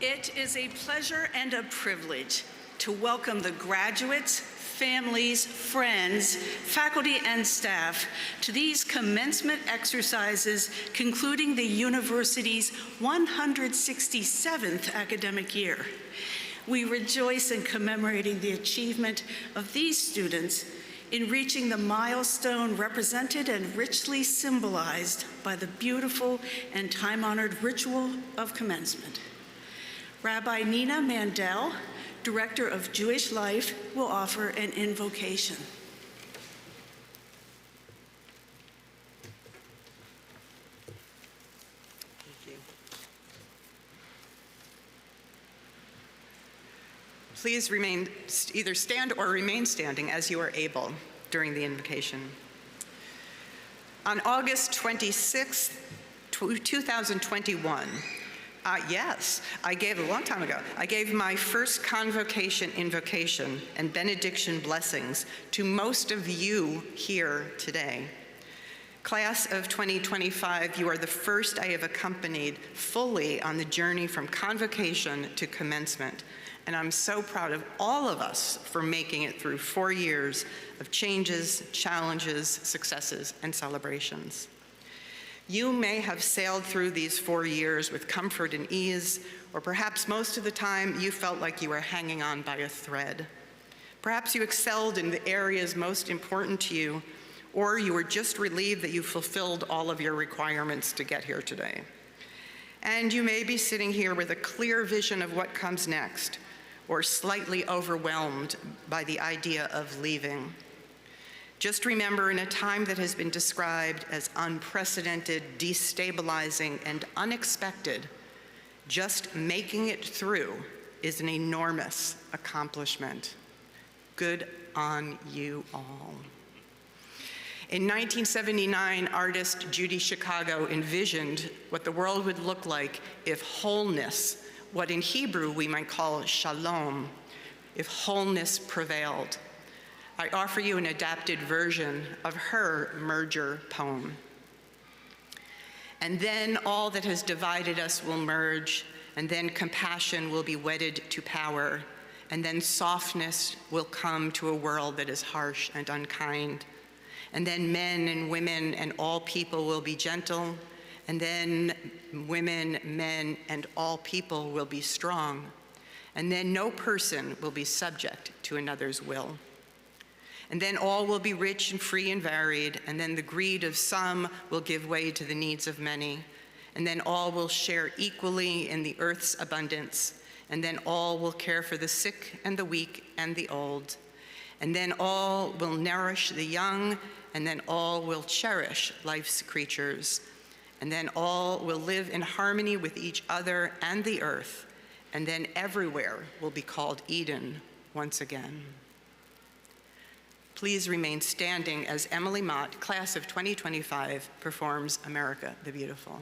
It is a pleasure and a privilege to welcome the graduates, families, friends, faculty, and staff to these commencement exercises concluding the university's 167th academic year. We rejoice in commemorating the achievement of these students in reaching the milestone represented and richly symbolized by the beautiful and time-honored ritual of commencement. Rabbi Nina Mandel, Director of Jewish Life, will offer an invocation. Thank you. Please remain, either stand or remain standing as you are able during the invocation. On August 26, 2021, yes, I gave a long time ago, I gave my first convocation invocation and benediction blessings to most of you here today. Class of 2025, you are the first I have accompanied fully on the journey from convocation to commencement. And I'm so proud of all of us for making it through 4 years of changes, challenges, successes, and celebrations. You may have sailed through these 4 years with comfort and ease, or perhaps most of the time you felt like you were hanging on by a thread. Perhaps you excelled in the areas most important to you, or you were just relieved that you fulfilled all of your requirements to get here today. And you may be sitting here with a clear vision of what comes next, or slightly overwhelmed by the idea of leaving. Just remember, in a time that has been described as unprecedented, destabilizing, and unexpected, just making it through is an enormous accomplishment. Good on you all. In 1979, artist Judy Chicago envisioned what the world would look like if wholeness, what in Hebrew we might call shalom, if wholeness prevailed. I offer you an adapted version of her merger poem. And then all that has divided us will merge, and then compassion will be wedded to power, and then softness will come to a world that is harsh and unkind. And then men and women and all people will be gentle, and then women, men, and all people will be strong, and then no person will be subject to another's will. And then all will be rich and free and varied, and then the greed of some will give way to the needs of many, and then all will share equally in the earth's abundance, and then all will care for the sick and the weak and the old, and then all will nourish the young, and then all will cherish life's creatures, and then all will live in harmony with each other and the earth, and then everywhere will be called Eden once again. Please remain standing as Emily Mott, class of 2025, performs America the Beautiful.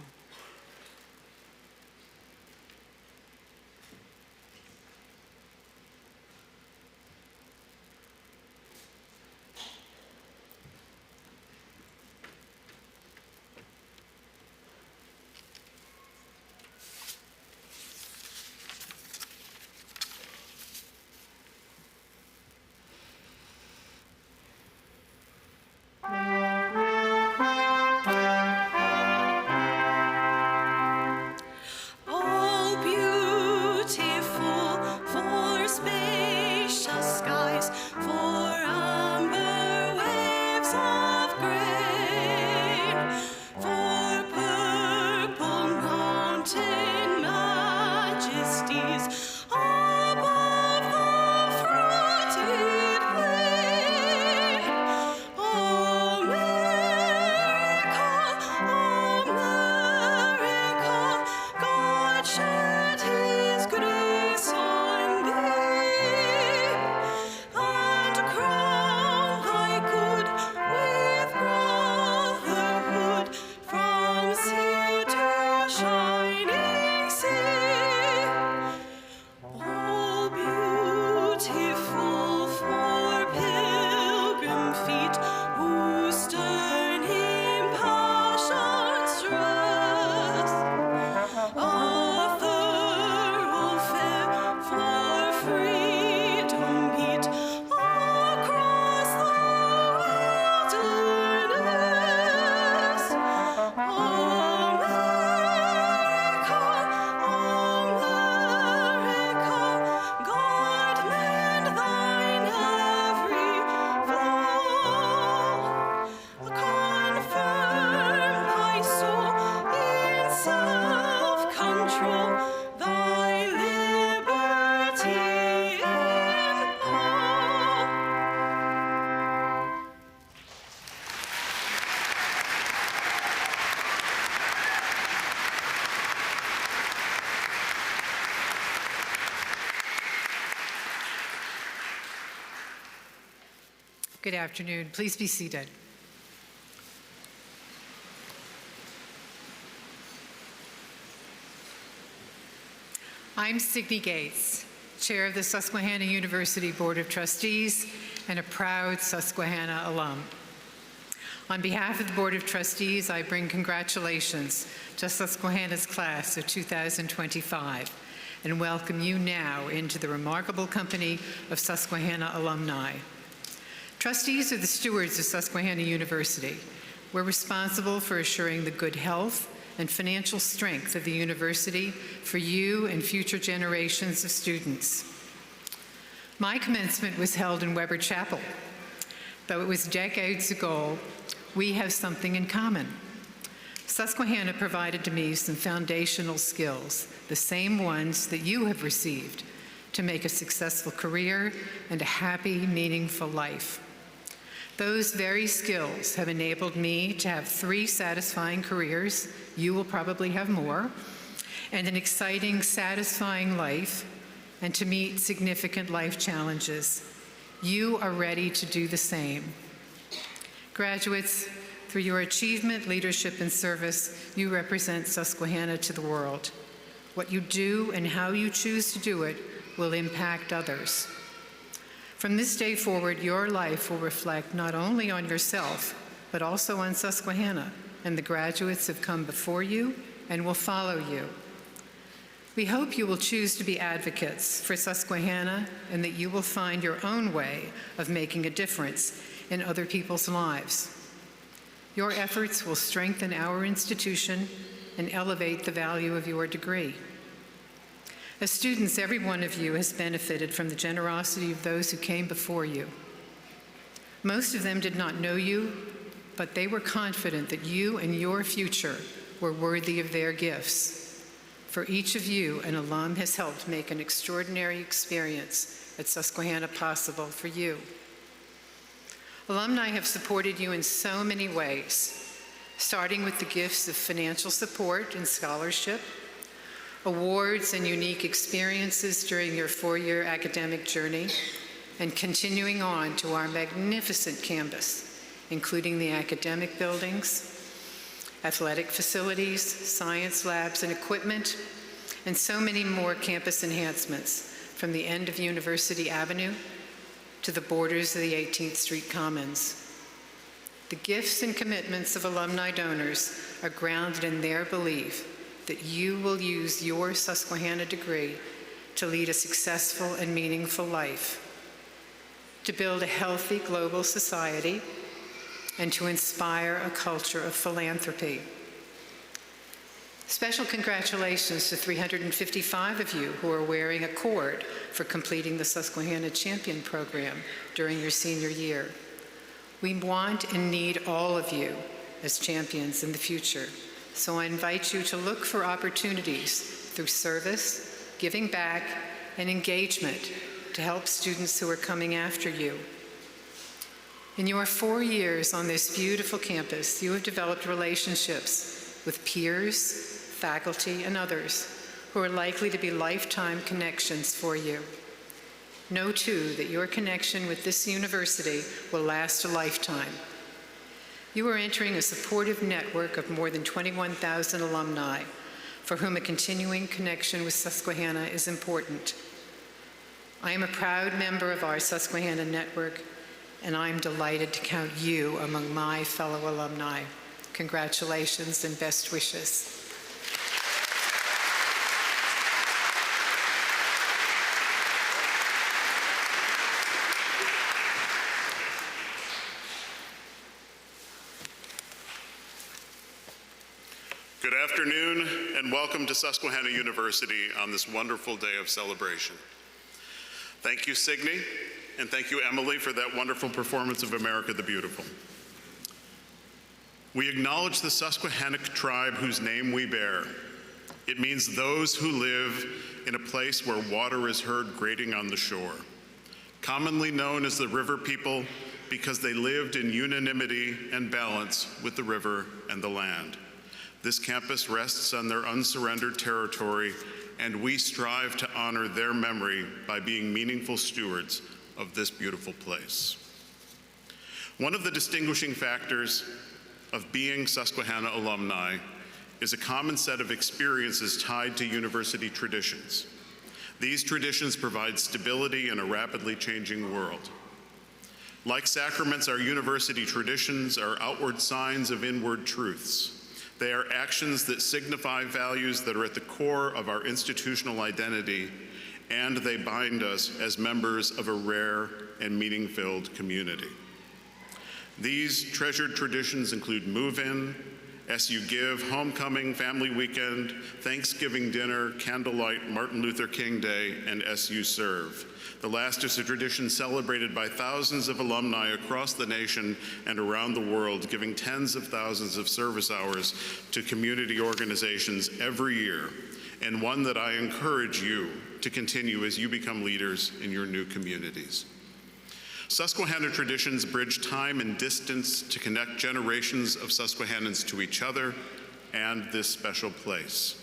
Good afternoon. Please be seated. I'm Signe Gates, Chair of the Susquehanna University Board of Trustees and a proud Susquehanna alum. On behalf of the Board of Trustees, I bring congratulations to Susquehanna's class of 2025 and welcome you now into the remarkable company of Susquehanna alumni. Trustees are the stewards of Susquehanna University, We're responsible for assuring the good health and financial strength of the university for you and future generations of students. My commencement was held in Weber Chapel. Though it was decades ago, we have something in common. Susquehanna provided to me some foundational skills, the same ones that you have received, to make a successful career and a happy, meaningful life. Those very skills have enabled me to have 3 satisfying careers, you will probably have more, and an exciting, satisfying life, and to meet significant life challenges. You are ready to do the same. Graduates, through your achievement, leadership, and service, you represent Susquehanna to the world. What you do and how you choose to do it will impact others. From this day forward, your life will reflect not only on yourself, but also on Susquehanna and the graduates who have come before you and will follow you. We hope you will choose to be advocates for Susquehanna and that you will find your own way of making a difference in other people's lives. Your efforts will strengthen our institution and elevate the value of your degree. As students, every one of you has benefited from the generosity of those who came before you. Most of them did not know you, but they were confident that you and your future were worthy of their gifts. For each of you, an alum has helped make an extraordinary experience at Susquehanna possible for you. Alumni have supported you in so many ways, starting with the gifts of financial support and scholarship, awards and unique experiences during your 4-year academic journey, and continuing on to our magnificent campus, including the academic buildings, athletic facilities, science labs and equipment, and so many more campus enhancements from the end of University Avenue to the borders of the 18th Street Commons. The gifts and commitments of alumni donors are grounded in their belief that you will use your Susquehanna degree to lead a successful and meaningful life, to build a healthy global society, and to inspire a culture of philanthropy. Special congratulations to 355 of you who are wearing a cord for completing the Susquehanna Champion Program during your senior year. We want and need all of you as champions in the future, so I invite you to look for opportunities through service, giving back, and engagement to help students who are coming after you. In your 4 years on this beautiful campus, you have developed relationships with peers, faculty, and others who are likely to be lifetime connections for you. Know, too, that your connection with this university will last a lifetime. You are entering a supportive network of more than 21,000 alumni for whom a continuing connection with Susquehanna is important. I am a proud member of our Susquehanna network, and I'm delighted to count you among my fellow alumni. Congratulations and best wishes. Good afternoon, and welcome to Susquehanna University on this wonderful day of celebration. Thank you, Signe, and thank you, Emily, for that wonderful performance of America the Beautiful. We acknowledge the Susquehannock tribe whose name we bear. It means those who live in a place where water is heard grating on the shore, commonly known as the river people because they lived in unanimity and balance with the river and the land. This campus rests on their unsurrendered territory, and we strive to honor their memory by being meaningful stewards of this beautiful place. One of the distinguishing factors of being Susquehanna alumni is a common set of experiences tied to university traditions. These traditions provide stability in a rapidly changing world. Like sacraments, our university traditions are outward signs of inward truths. They are actions that signify values that are at the core of our institutional identity, and they bind us as members of a rare and meaning-filled community. These treasured traditions include move-in, SU Give, Homecoming, Family Weekend, Thanksgiving Dinner, Candlelight, Martin Luther King Day, and SU Serve. The last is a tradition celebrated by thousands of alumni across the nation and around the world, giving tens of thousands of service hours to community organizations every year, and one that I encourage you to continue as you become leaders in your new communities. Susquehanna traditions bridge time and distance to connect generations of Susquehannans to each other and this special place.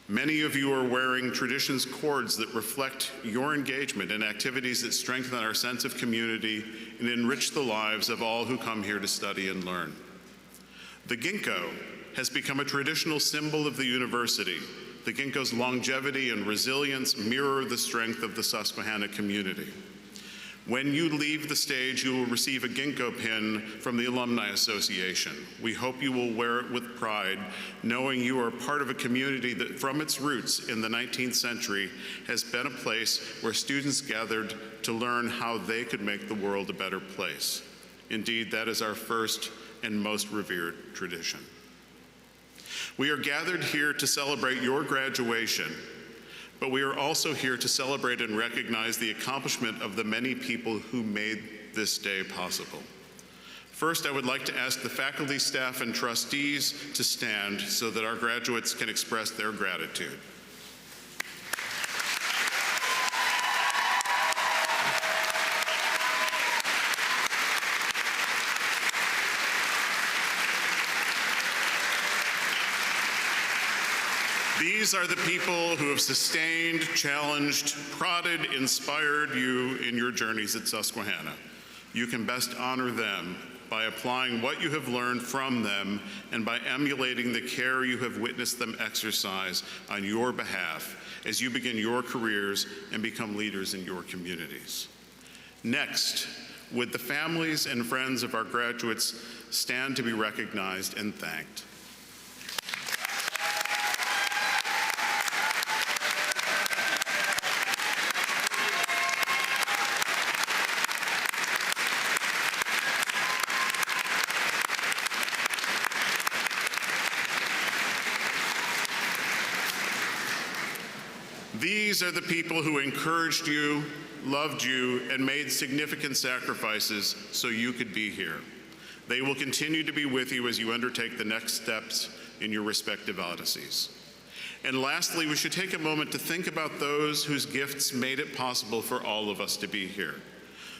Many of you are wearing traditions cords that reflect your engagement in activities that strengthen our sense of community and enrich the lives of all who come here to study and learn. The ginkgo has become a traditional symbol of the university. The ginkgo's longevity and resilience mirror the strength of the Susquehanna community. When you leave the stage, you will receive a ginkgo pin from the Alumni Association. We hope you will wear it with pride, knowing you are part of a community that from its roots in the 19th century has been a place where students gathered to learn how they could make the world a better place. Indeed, that is our first and most revered tradition. We are gathered here to celebrate your graduation, but we are also here to celebrate and recognize the accomplishment of the many people who made this day possible. First, I would like to ask the faculty, staff, and trustees to stand so that our graduates can express their gratitude. These are the people who have sustained, challenged, prodded, inspired you in your journeys at Susquehanna. You can best honor them by applying what you have learned from them and by emulating the care you have witnessed them exercise on your behalf as you begin your careers and become leaders in your communities. Next, would the families and friends of our graduates stand to be recognized and thanked? These are the people who encouraged you, loved you, and made significant sacrifices so you could be here. They will continue to be with you as you undertake the next steps in your respective odysseys. And lastly, we should take a moment to think about those whose gifts made it possible for all of us to be here.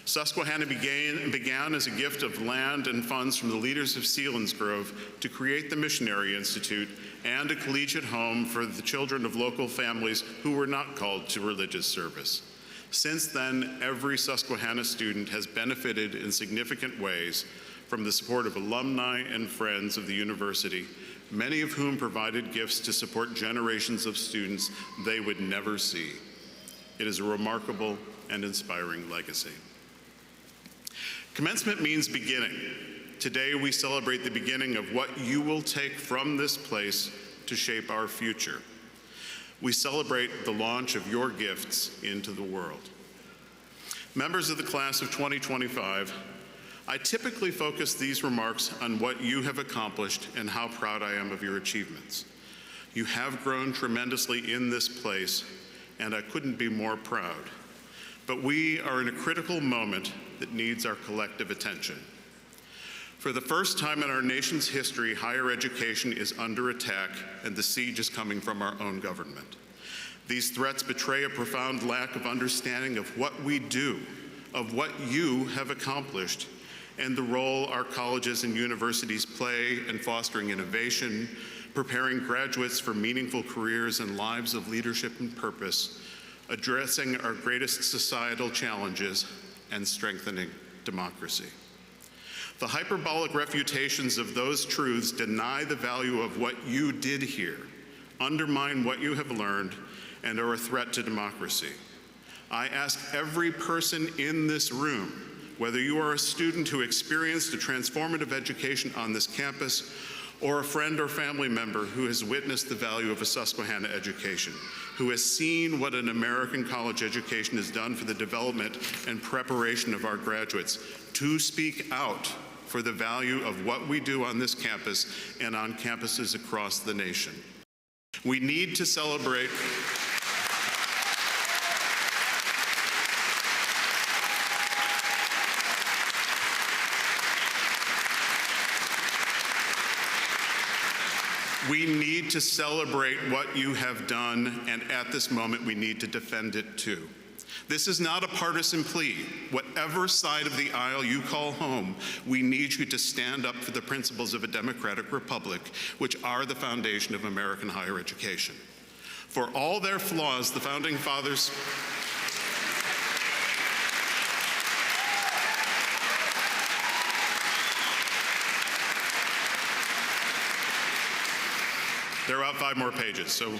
Susquehanna began as a gift of land and funds from the leaders of Selinsgrove to create the Missionary Institute and a collegiate home for the children of local families who were not called to religious service. Since then, every Susquehanna student has benefited in significant ways from the support of alumni and friends of the university, many of whom provided gifts to support generations of students they would never see. It is a remarkable and inspiring legacy. Commencement means beginning. Today we celebrate the beginning of what you will take from this place to shape our future. We celebrate the launch of your gifts into the world. Members of the class of 2025, I typically focus these remarks on what you have accomplished and how proud I am of your achievements. You have grown tremendously in this place, and I couldn't be more proud. But we are in a critical moment that needs our collective attention. For the first time in our nation's history, higher education is under attack, and the siege is coming from our own government. These threats betray a profound lack of understanding of what we do, of what you have accomplished, and the role our colleges and universities play in fostering innovation, preparing graduates for meaningful careers and lives of leadership and purpose, addressing our greatest societal challenges, and strengthening democracy. The hyperbolic refutations of those truths deny the value of what you did here, undermine what you have learned, and are a threat to democracy. I ask every person in this room, whether you are a student who experienced a transformative education on this campus, or a friend or family member who has witnessed the value of a Susquehanna education, who has seen what an American college education has done for the development and preparation of our graduates, to speak out for the value of what we do on this campus and on campuses across the nation. We need to celebrate We need to celebrate what you have done, and at this moment, we need to defend it too. This is not a partisan plea. Whatever side of the aisle you call home, we need you to stand up for the principles of a democratic republic, which are the foundation of American higher education. For all their flaws, the Founding Fathers They're out 5 more pages, so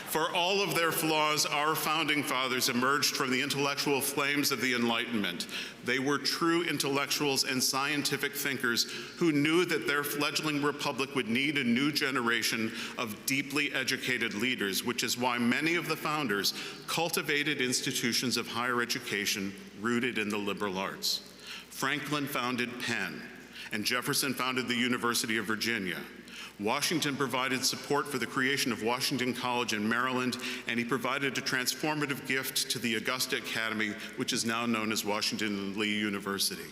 for all of their flaws, our Founding Fathers emerged from the intellectual flames of the Enlightenment. They were true intellectuals and scientific thinkers who knew that their fledgling republic would need a new generation of deeply educated leaders, which is why many of the founders cultivated institutions of higher education rooted in the liberal arts. Franklin founded Penn, and Jefferson founded the University of Virginia. Washington provided support for the creation of Washington College in Maryland, and he provided a transformative gift to the Augusta Academy, which is now known as Washington Lee University.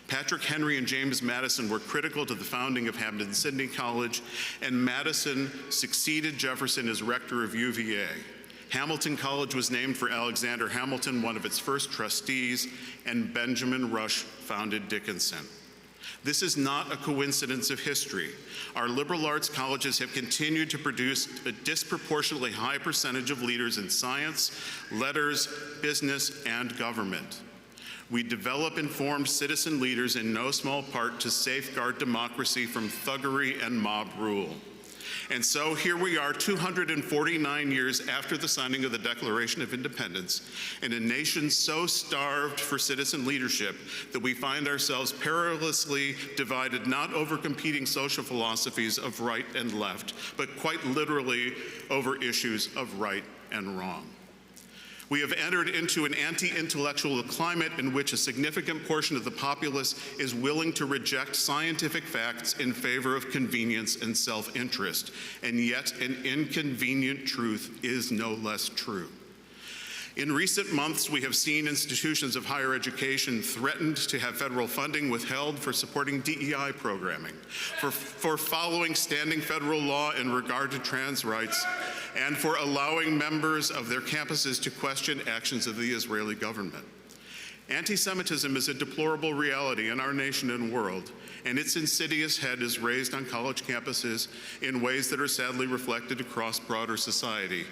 Patrick Henry and James Madison were critical to the founding of Hampden-Sydney College, and Madison succeeded Jefferson as rector of UVA. Hamilton College was named for Alexander Hamilton, one of its first trustees, and Benjamin Rush founded Dickinson. This is not a coincidence of history. Our liberal arts colleges have continued to produce a disproportionately high percentage of leaders in science, letters, business, and government. We develop informed citizen leaders in no small part to safeguard democracy from thuggery and mob rule. And so here we are 249 years after the signing of the Declaration of Independence, in a nation so starved for citizen leadership that we find ourselves perilously divided not over competing social philosophies of right and left, but quite literally over issues of right and wrong. We have entered into an anti-intellectual climate in which a significant portion of the populace is willing to reject scientific facts in favor of convenience and self-interest, and yet an inconvenient truth is no less true. In recent months, we have seen institutions of higher education threatened to have federal funding withheld for supporting DEI programming, for following standing federal law in regard to trans rights, and for allowing members of their campuses to question actions of the Israeli government. Anti-Semitism is a deplorable reality in our nation and world, and its insidious head is raised on college campuses in ways that are sadly reflected across broader society.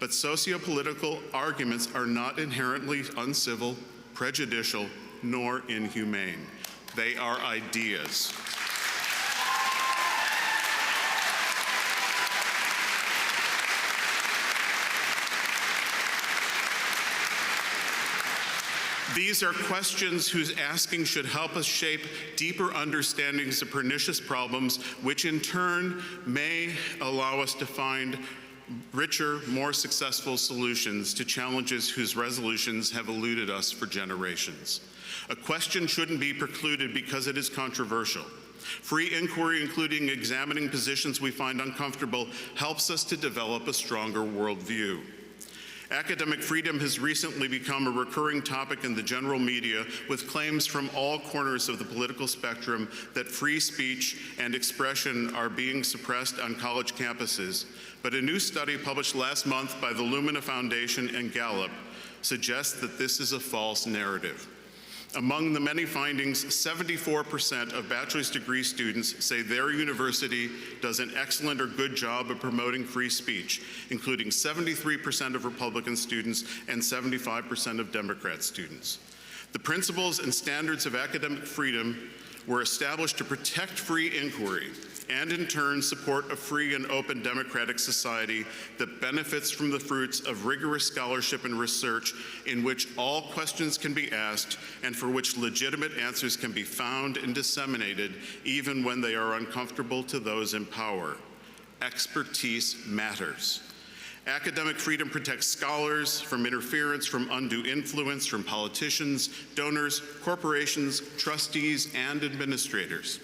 But socio-political arguments are not inherently uncivil, prejudicial, nor inhumane. They are ideas. These are questions whose asking should help us shape deeper understandings of pernicious problems, which in turn may allow us to find richer, more successful solutions to challenges whose resolutions have eluded us for generations. A question shouldn't be precluded because it is controversial. Free inquiry, including examining positions we find uncomfortable, helps us to develop a stronger worldview. Academic freedom has recently become a recurring topic in the general media, with claims from all corners of the political spectrum that free speech and expression are being suppressed on college campuses. But a new study published last month by the Lumina Foundation and Gallup suggests that this is a false narrative. Among the many findings, 74% of bachelor's degree students say their university does an excellent or good job of promoting free speech, including 73% of Republican students and 75% of Democrat students. The principles and standards of academic freedom were established to protect free inquiry, and in turn support a free and open democratic society that benefits from the fruits of rigorous scholarship and research in which all questions can be asked and for which legitimate answers can be found and disseminated even when they are uncomfortable to those in power. Expertise matters. Academic freedom protects scholars from interference from undue influence from politicians, donors, corporations, trustees, and administrators.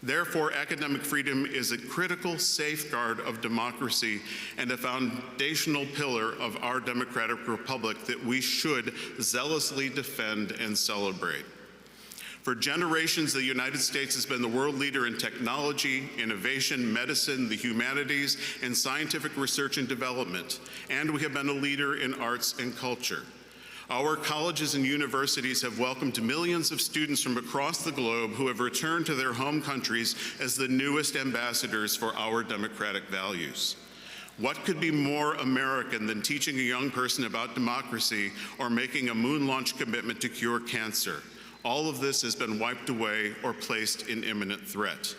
Therefore, academic freedom is a critical safeguard of democracy and a foundational pillar of our democratic republic that we should zealously defend and celebrate. For generations, the United States has been the world leader in technology, innovation, medicine, the humanities, and scientific research and development, and we have been a leader in arts and culture. Our colleges and universities have welcomed millions of students from across the globe who have returned to their home countries as the newest ambassadors for our democratic values. What could be more American than teaching a young person about democracy or making a moon launch commitment to cure cancer? All of this has been wiped away or placed in imminent threat.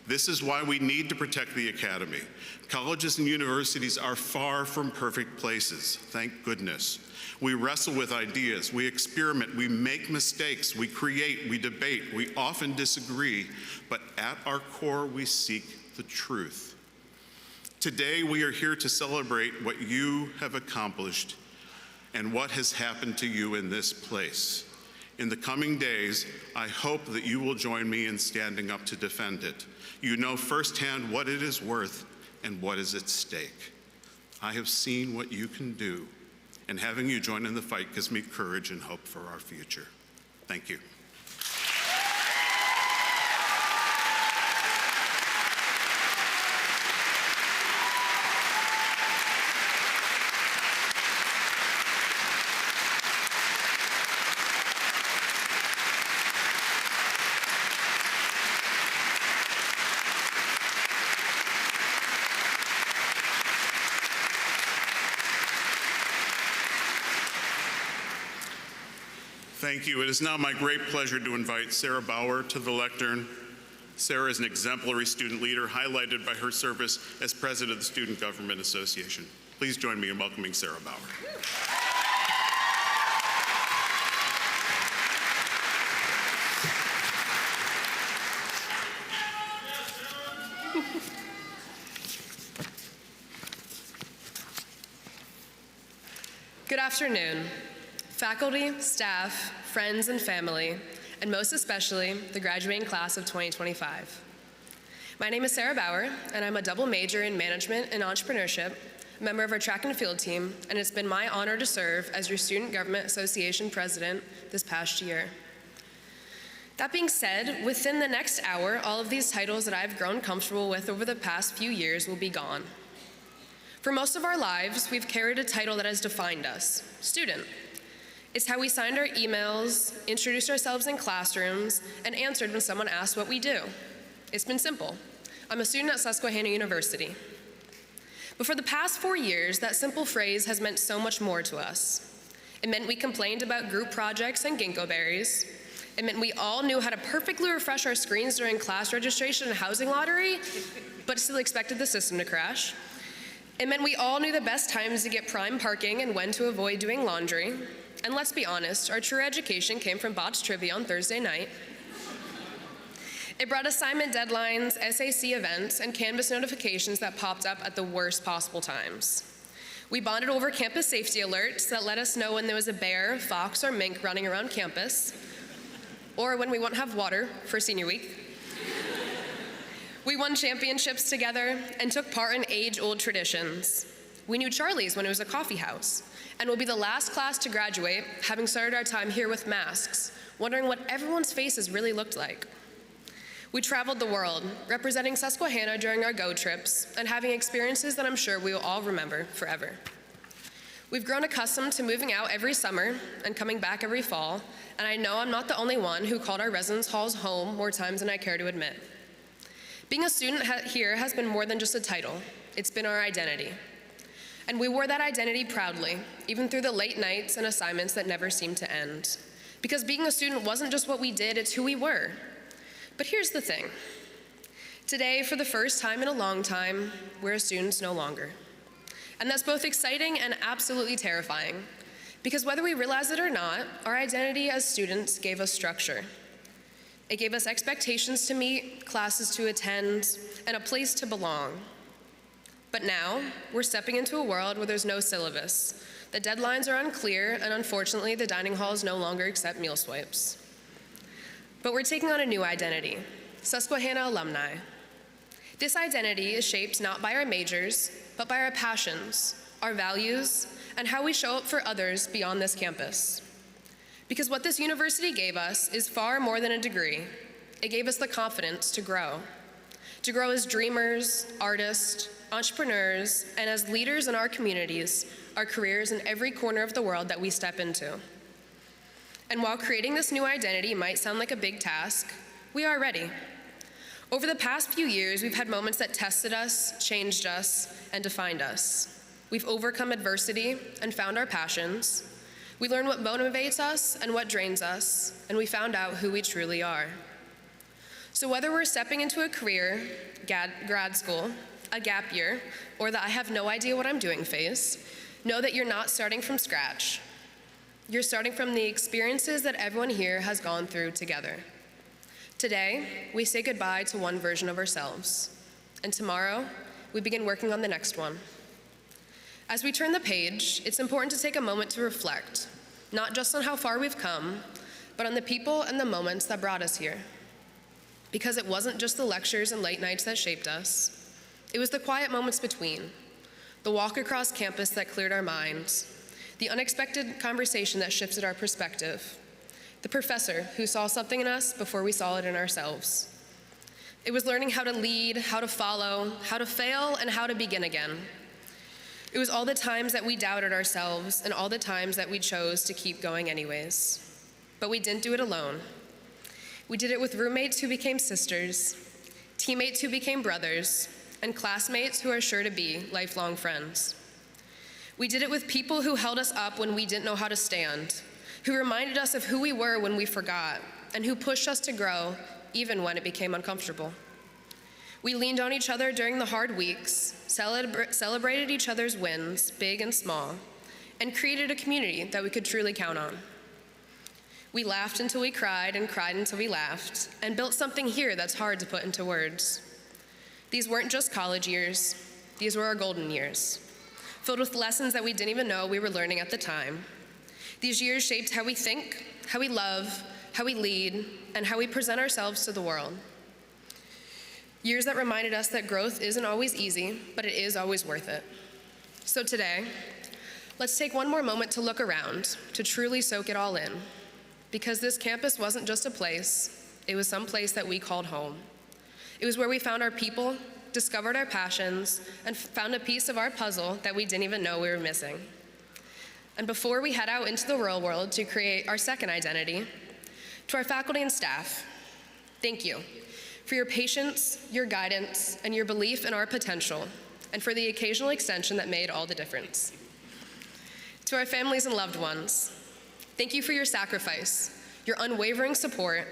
This is why we need to protect the academy. Colleges and universities are far from perfect places, thank goodness. We wrestle with ideas, we experiment, we make mistakes, we create, we debate, we often disagree, but at our core we seek the truth. Today we are here to celebrate what you have accomplished and what has happened to you in this place. In the coming days, I hope that you will join me in standing up to defend it. You know firsthand what it is worth and what is at stake. I have seen what you can do, and having you join in the fight gives me courage and hope for our future. Thank you. Thank you. It is now my great pleasure to invite Sarah Bauer to the lectern. Sarah is an exemplary student leader, highlighted by her service as president of the Student Government Association. Please join me in welcoming Sarah Bauer. Good afternoon, faculty, staff, friends, and family, and most especially the graduating class of 2025. My name is Sarah Bauer, and I'm a double major in management and entrepreneurship, a member of our track and field team, and it's been my honor to serve as your Student Government Association president this past year. That being said, within the next hour, all of these titles that I've grown comfortable with over the past few years will be gone. For most of our lives, we've carried a title that has defined us, student. It's how we signed our emails, introduced ourselves in classrooms, and answered when someone asked what we do. It's been simple. I'm a student at Susquehanna University. But for the past 4 years, that simple phrase has meant so much more to us. It meant we complained about group projects and ginkgo berries. It meant we all knew how to perfectly refresh our screens during class registration and housing lottery, but still expected the system to crash. It meant we all knew the best times to get prime parking and when to avoid doing laundry. And let's be honest, our true education came from botched trivia on Thursday night. It brought assignment deadlines, SAC events, and Canvas notifications that popped up at the worst possible times. We bonded over campus safety alerts that let us know when there was a bear, fox, or mink running around campus, or when we won't have water for senior week. We won championships together and took part in age-old traditions. We knew Charlie's when it was a coffee house, and we'll be the last class to graduate, having started our time here with masks, wondering what everyone's faces really looked like. We traveled the world, representing Susquehanna during our GO trips, and having experiences that I'm sure we will all remember forever. We've grown accustomed to moving out every summer and coming back every fall, and I know I'm not the only one who called our residence halls home more times than I care to admit. Being a student here has been more than just a title. It's been our identity. And we wore that identity proudly, even through the late nights and assignments that never seemed to end. Because being a student wasn't just what we did, it's who we were. But here's the thing. Today, for the first time in a long time, we're students no longer. And that's both exciting and absolutely terrifying, because whether we realize it or not, our identity as students gave us structure. It gave us expectations to meet, classes to attend, and a place to belong. But now, we're stepping into a world where there's no syllabus. The deadlines are unclear, and unfortunately, the dining halls no longer accept meal swipes. But we're taking on a new identity, Susquehanna alumni. This identity is shaped not by our majors, but by our passions, our values, and how we show up for others beyond this campus. Because what this university gave us is far more than a degree. It gave us the confidence to grow as dreamers, artists, entrepreneurs, and as leaders in our communities, our careers in every corner of the world that we step into. And while creating this new identity might sound like a big task, we are ready. Over the past few years, we've had moments that tested us, changed us, and defined us. We've overcome adversity and found our passions. We learned what motivates us and what drains us, and we found out who we truly are. So whether we're stepping into a career, grad school, a gap year, or the I have no idea what I'm doing phase, know that you're not starting from scratch. You're starting from the experiences that everyone here has gone through together. Today, we say goodbye to one version of ourselves, and tomorrow, we begin working on the next one. As we turn the page, it's important to take a moment to reflect, not just on how far we've come, but on the people and the moments that brought us here. Because it wasn't just the lectures and late nights that shaped us. It was the quiet moments between, the walk across campus that cleared our minds, the unexpected conversation that shifted our perspective, the professor who saw something in us before we saw it in ourselves. It was learning how to lead, how to follow, how to fail, and how to begin again. It was all the times that we doubted ourselves and all the times that we chose to keep going anyways. But we didn't do it alone. We did it with roommates who became sisters, teammates who became brothers, and classmates who are sure to be lifelong friends. We did it with people who held us up when we didn't know how to stand, who reminded us of who we were when we forgot, and who pushed us to grow even when it became uncomfortable. We leaned on each other during the hard weeks, celebrated each other's wins, big and small, and created a community that we could truly count on. We laughed until we cried and cried until we laughed, and built something here that's hard to put into words. These weren't just college years, these were our golden years, filled with lessons that we didn't even know we were learning at the time. These years shaped how we think, how we love, how we lead, and how we present ourselves to the world. Years that reminded us that growth isn't always easy, but it is always worth it. So today, let's take one more moment to look around, to truly soak it all in. Because this campus wasn't just a place, it was some place that we called home. It was where we found our people, discovered our passions, and found a piece of our puzzle that we didn't even know we were missing. And before we head out into the real world to create our second identity, to our faculty and staff, thank you for your patience, your guidance, and your belief in our potential, and for the occasional extension that made all the difference. To our families and loved ones, thank you for your sacrifice, your unwavering support,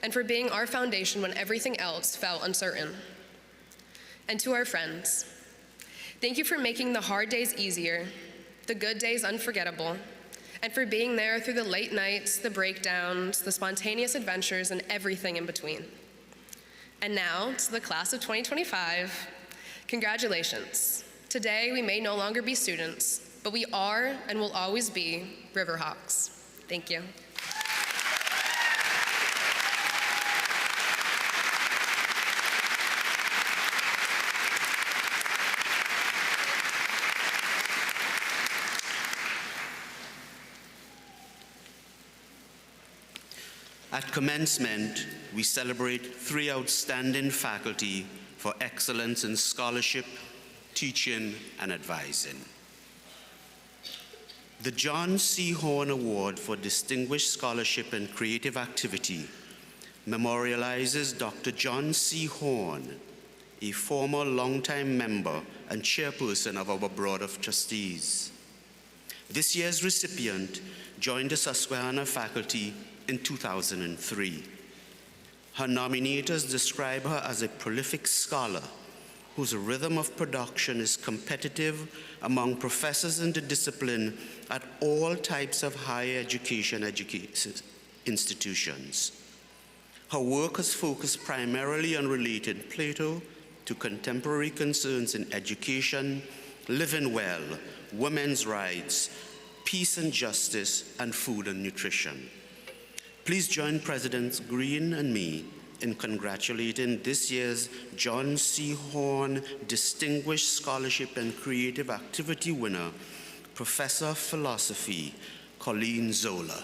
and for being our foundation when everything else felt uncertain. And to our friends, thank you for making the hard days easier, the good days unforgettable, and for being there through the late nights, the breakdowns, the spontaneous adventures, and everything in between. And now, to the class of 2025, congratulations. Today, we may no longer be students, but we are and will always be Riverhawks. Thank you. At commencement, we celebrate 3 outstanding faculty for excellence in scholarship, teaching, and advising. The John C. Horn Award for Distinguished Scholarship and Creative Activity memorializes Dr. John C. Horn, a former longtime member and chairperson of our Board of Trustees. This year's recipient joined the Susquehanna faculty in 2003. Her nominators describe her as a prolific scholar whose rhythm of production is competitive among professors in the discipline at all types of higher education institutions. Her work has focused primarily on relating Plato to contemporary concerns in education, living well, women's rights, peace and justice, and food and nutrition. Please join Presidents Green and me in congratulating this year's John C. Horn Distinguished Scholarship and Creative Activity winner, Professor of Philosophy, Colleen Zola.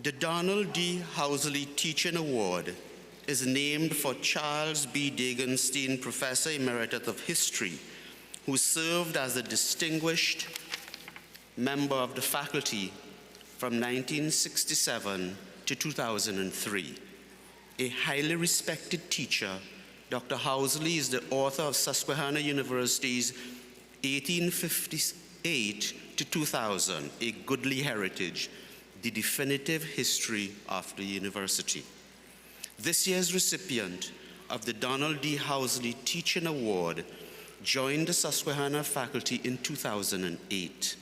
The Donald D. Housley Teaching Award is named for Charles B. Dagenstein, Professor Emeritus of History, who served as a distinguished member of the faculty from 1967 to 2003. A highly respected teacher, Dr. Housley is the author of Susquehanna University's 1858 to 2000, A Goodly Heritage, the definitive history of the university. This year's recipient of the Donald D. Housley Teaching Award joined the Susquehanna faculty in 2008.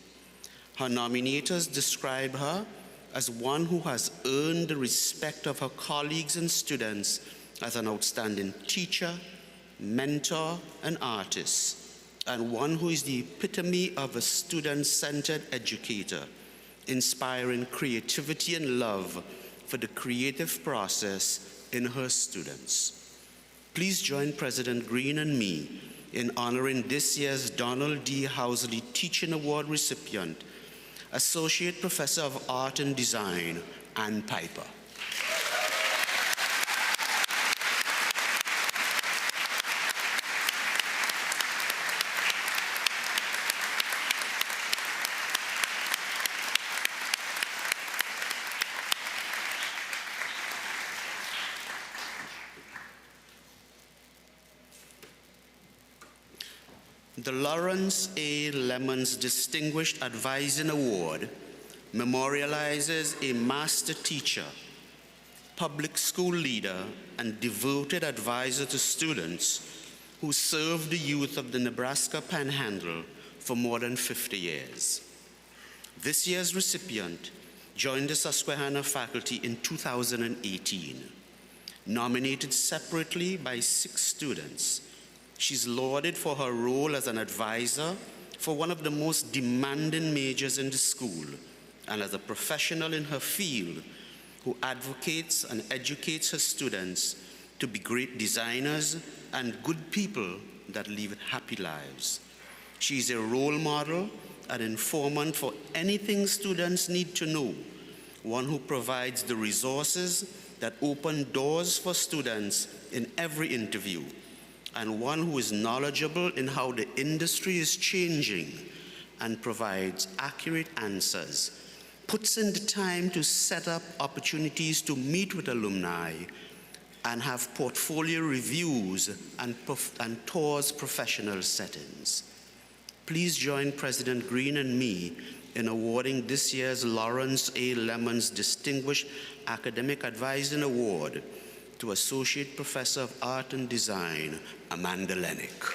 Her nominators describe her as one who has earned the respect of her colleagues and students as an outstanding teacher, mentor, and artist, and one who is the epitome of a student-centered educator, inspiring creativity and love for the creative process in her students. Please join President Green and me in honoring this year's Donald D. Housley Teaching Award recipient, Associate Professor of Art and Design, Ann Piper. The Lawrence A. Lemons Distinguished Advising Award memorializes a master teacher, public school leader, and devoted advisor to students who served the youth of the Nebraska Panhandle for more than 50 years. This year's recipient joined the Susquehanna faculty in 2018, nominated separately by 6 students. She's lauded for her role as an advisor for one of the most demanding majors in the school, and as a professional in her field who advocates and educates her students to be great designers and good people that live happy lives. She's a role model, an informant for anything students need to know, one who provides the resources that open doors for students in every interview, and one who is knowledgeable in how the industry is changing and provides accurate answers, puts in the time to set up opportunities to meet with alumni, and have portfolio reviews and tours professional settings. Please join President Green and me in awarding this year's Lawrence A. Lemons Distinguished Academic Advising Award to Associate Professor of Art and Design, Amanda Lennick.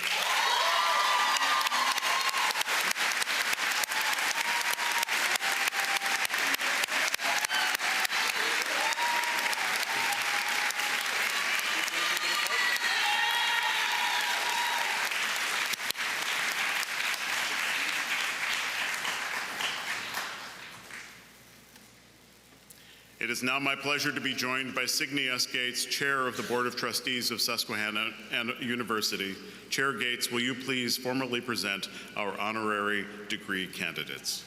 It is now my pleasure to be joined by Signe S. Gates, Chair of the Board of Trustees of Susquehanna University. Chair Gates, will you please formally present our honorary degree candidates?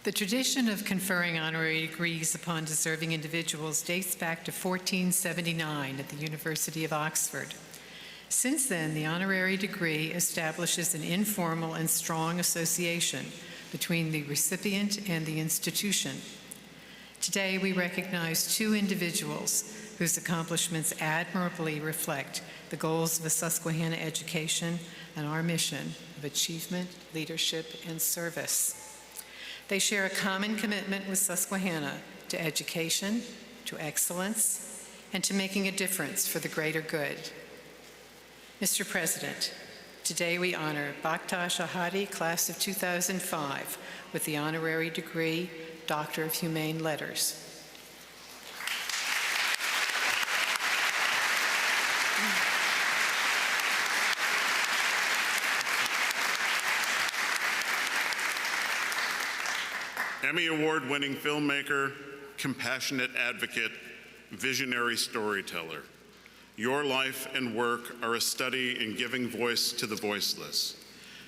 The tradition of conferring honorary degrees upon deserving individuals dates back to 1479 at the University of Oxford. Since then, the honorary degree establishes an informal and strong association between the recipient and the institution. Today, we recognize two individuals whose accomplishments admirably reflect the goals of a Susquehanna education and our mission of achievement, leadership, and service. They share a common commitment with Susquehanna to education, to excellence, and to making a difference for the greater good. Mr. President, today we honor Baktash Ahadi, class of 2005, with the honorary degree, Doctor of Humane Letters. Emmy Award-winning filmmaker, compassionate advocate, visionary storyteller. Your life and work are a study in giving voice to the voiceless.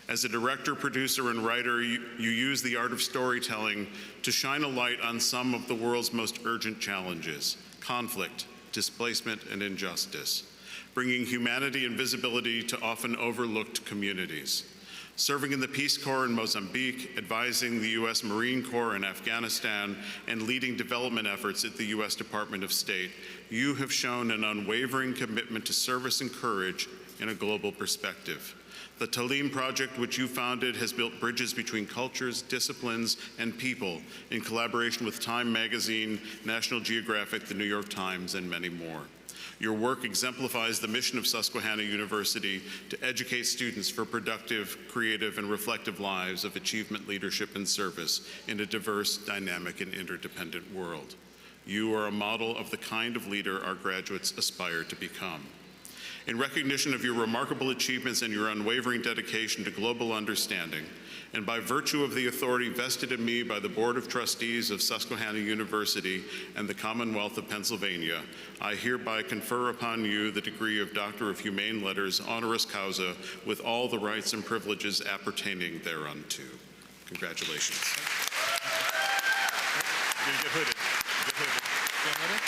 As a director, producer, and writer, you use the art of storytelling to shine a light on some of the world's most urgent challenges: conflict, displacement, and injustice, bringing humanity and visibility to often overlooked communities. Serving in the Peace Corps in Mozambique, advising the U.S. Marine Corps in Afghanistan, and leading development efforts at the U.S. Department of State, you have shown an unwavering commitment to service and courage in a global perspective. The Talim Project, which you founded, has built bridges between cultures, disciplines, and people in collaboration with Time Magazine, National Geographic, the New York Times, and many more. Your work exemplifies the mission of Susquehanna University to educate students for productive, creative, and reflective lives of achievement, leadership, and service in a diverse, dynamic, and interdependent world. You are a model of the kind of leader our graduates aspire to become. In recognition of your remarkable achievements and your unwavering dedication to global understanding, and by virtue of the authority vested in me by the Board of Trustees of Susquehanna University and the Commonwealth of Pennsylvania, I hereby confer upon you the degree of Doctor of Humane Letters, honoris causa, with all the rights and privileges appertaining thereunto. Congratulations. Get hooded. Get hooded.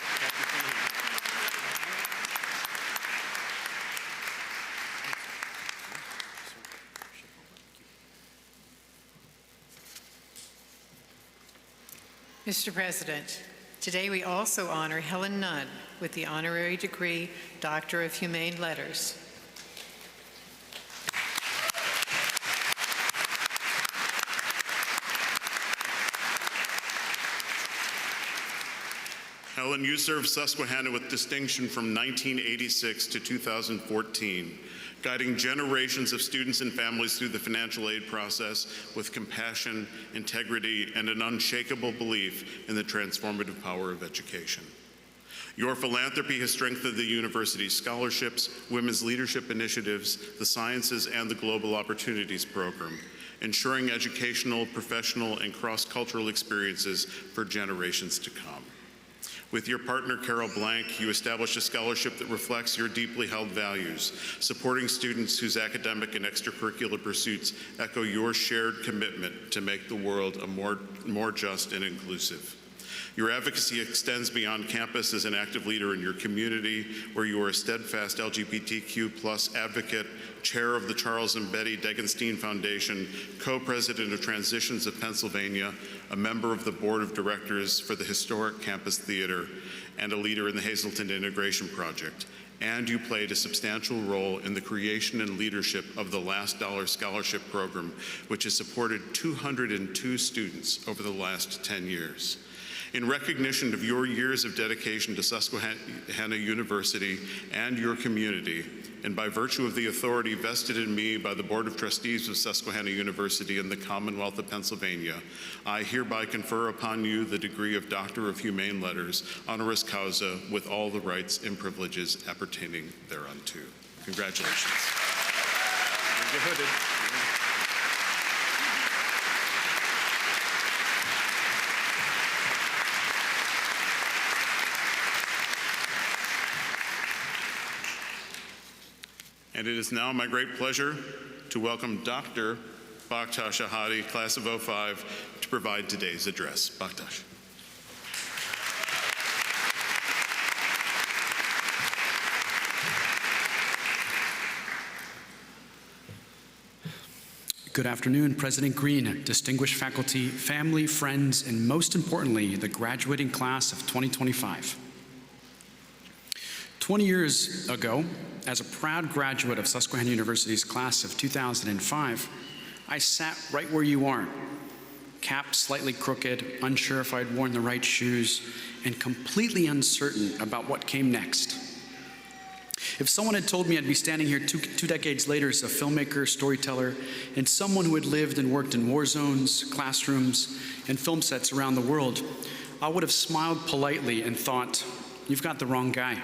Mr. President, today we also honor Helen Nunn with the honorary degree Doctor of Humane Letters. Helen, you served Susquehanna with distinction from 1986 to 2014, guiding generations of students and families through the financial aid process with compassion, integrity, and an unshakable belief in the transformative power of education. Your philanthropy has strengthened the university's scholarships, women's leadership initiatives, the sciences, and the Global Opportunities Program, ensuring educational, professional, and cross-cultural experiences for generations to come. With your partner, Carol Blank, you established a scholarship that reflects your deeply held values, supporting students whose academic and extracurricular pursuits echo your shared commitment to make the world a more just and inclusive. Your advocacy extends beyond campus as an active leader in your community, where you are a steadfast LGBTQ+ advocate, chair of the Charles and Betty Degenstein Foundation, co-president of Transitions of Pennsylvania, a member of the board of directors for the historic campus theater, and a leader in the Hazleton Integration Project. And you played a substantial role in the creation and leadership of the Last Dollar Scholarship Program, which has supported 202 students over the last 10 years. In recognition of your years of dedication to Susquehanna University and your community, and by virtue of the authority vested in me by the Board of Trustees of Susquehanna University and the Commonwealth of Pennsylvania, I hereby confer upon you the degree of Doctor of Humane Letters, honoris causa, with all the rights and privileges appertaining thereunto. Congratulations. Get hooded. And it is now my great pleasure to welcome Dr. Baktash Ahadi, class of '05, to provide today's address. Baktash. Good afternoon, President Green, distinguished faculty, family, friends, and most importantly, the graduating class of 2025. 20 years ago, as a proud graduate of Susquehanna University's class of 2005, I sat right where you are, cap slightly crooked, unsure if I'd worn the right shoes, and completely uncertain about what came next. If someone had told me I'd be standing here two decades later as a filmmaker, storyteller, and someone who had lived and worked in war zones, classrooms, and film sets around the world, I would have smiled politely and thought, "You've got the wrong guy."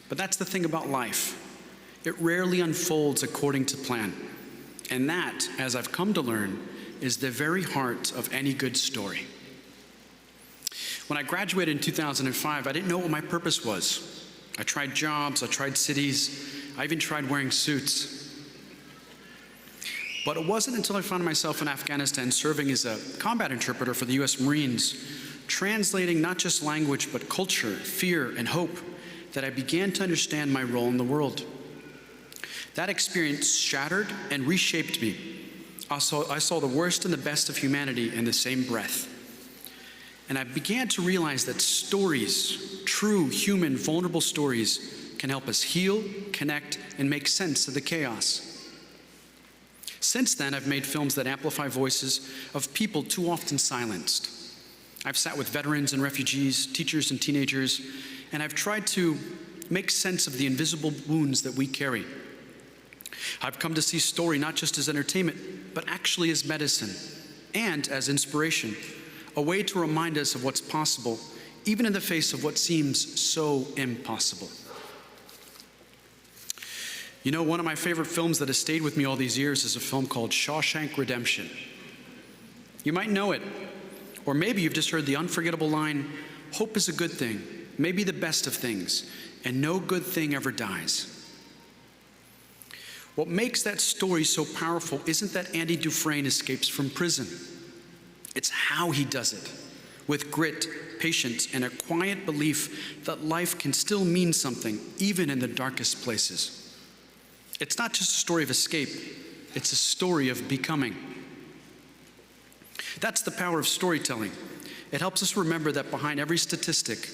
But that's the thing about life. It rarely unfolds according to plan. And that, as I've come to learn, is the very heart of any good story. When I graduated in 2005, I didn't know what my purpose was. I tried jobs, I tried cities, I even tried wearing suits. But it wasn't until I found myself in Afghanistan serving as a combat interpreter for the US Marines, translating not just language, but culture, fear, and hope, that I began to understand my role in the world. That experience shattered and reshaped me. I saw the worst and the best of humanity in the same breath. And I began to realize that stories, true, human, vulnerable stories, can help us heal, connect, and make sense of the chaos. Since then, I've made films that amplify voices of people too often silenced. I've sat with veterans and refugees, teachers and teenagers, and I've tried to make sense of the invisible wounds that we carry. I've come to see story not just as entertainment, but actually as medicine and as inspiration, a way to remind us of what's possible, even in the face of what seems so impossible. You know, one of my favorite films that has stayed with me all these years is a film called Shawshank Redemption. You might know it, or maybe you've just heard the unforgettable line, "Hope is a good thing, maybe the best of things, and no good thing ever dies." What makes that story so powerful isn't that Andy Dufresne escapes from prison. It's how he does it, with grit, patience, and a quiet belief that life can still mean something, even in the darkest places. It's not just a story of escape, it's a story of becoming. That's the power of storytelling. It helps us remember that behind every statistic,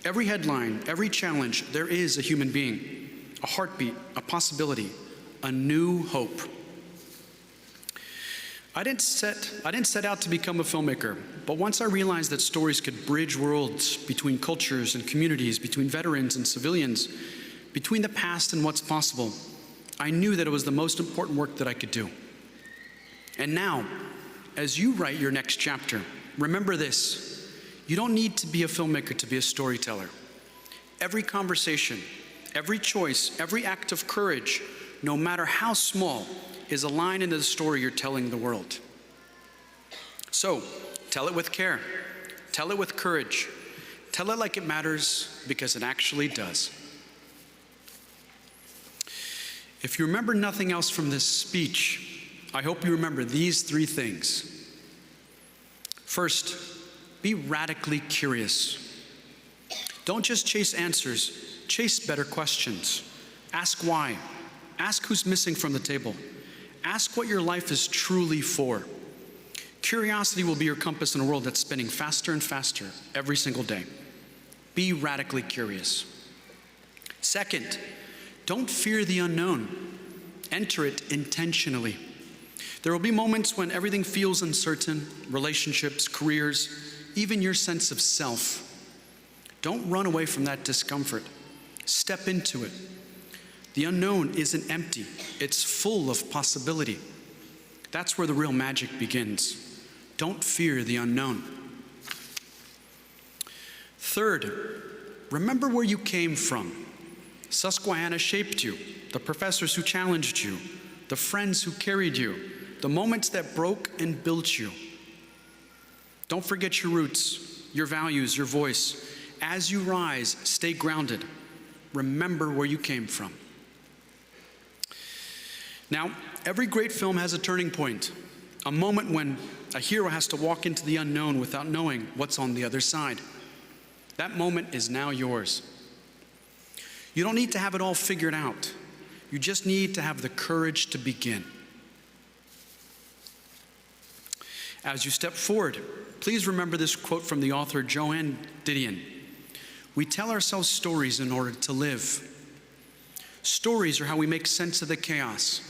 every headline, every challenge, there is a human being, a heartbeat, a possibility, a new hope. I didn't set out to become a filmmaker, but once I realized that stories could bridge worlds between cultures and communities, between veterans and civilians, between the past and what's possible, I knew that it was the most important work that I could do. And now, as you write your next chapter, remember this: you don't need to be a filmmaker to be a storyteller. Every conversation, every choice, every act of courage, no matter how small, is a line into the story you're telling the world. So, tell it with care, tell it with courage, tell it like it matters, because it actually does. If you remember nothing else from this speech, I hope you remember these three things. First, be radically curious. Don't just chase answers, chase better questions. Ask why. Ask who's missing from the table. Ask what your life is truly for. Curiosity will be your compass in a world that's spinning faster and faster every single day. Be radically curious. Second, don't fear the unknown. Enter it intentionally. There will be moments when everything feels uncertain, relationships, careers, even your sense of self. Don't run away from that discomfort. Step into it. The unknown isn't empty, it's full of possibility. That's where the real magic begins. Don't fear the unknown. Third, remember where you came from. Susquehanna shaped you, the professors who challenged you, the friends who carried you, the moments that broke and built you. Don't forget your roots, your values, your voice. As you rise, stay grounded. Remember where you came from. Now, every great film has a turning point, a moment when a hero has to walk into the unknown without knowing what's on the other side. That moment is now yours. You don't need to have it all figured out. You just need to have the courage to begin. As you step forward, please remember this quote from the author Joanne Didion. We tell ourselves stories in order to live. Stories are how we make sense of the chaos.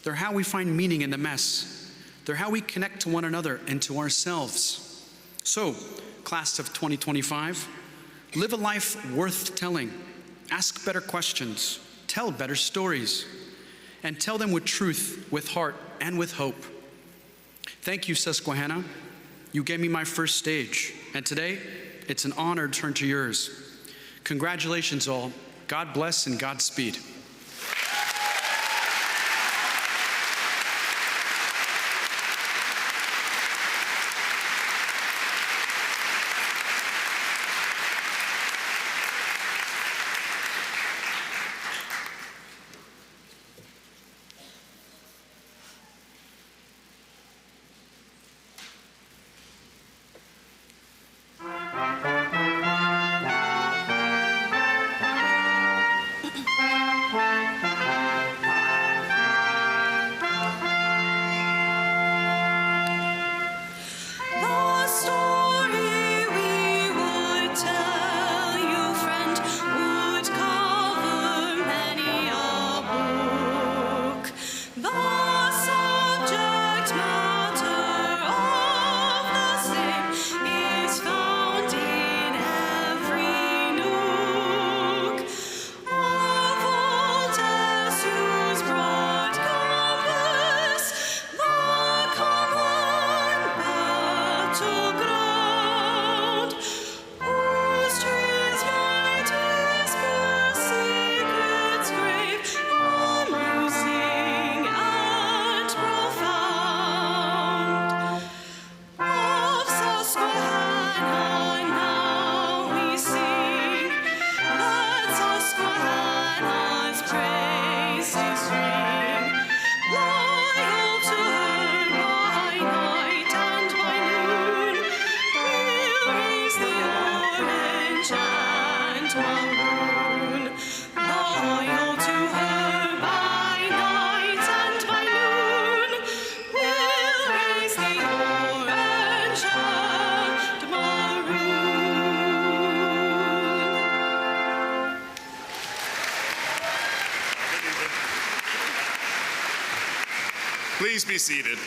They're how we find meaning in the mess. They're how we connect to one another and to ourselves. So, class of 2025, live a life worth telling. Ask better questions. Tell better stories. And tell them with truth, with heart, and with hope. Thank you, Susquehanna. You gave me my first stage, and today, it's an honor to turn to yours. Congratulations all. God bless and Godspeed. Please be seated.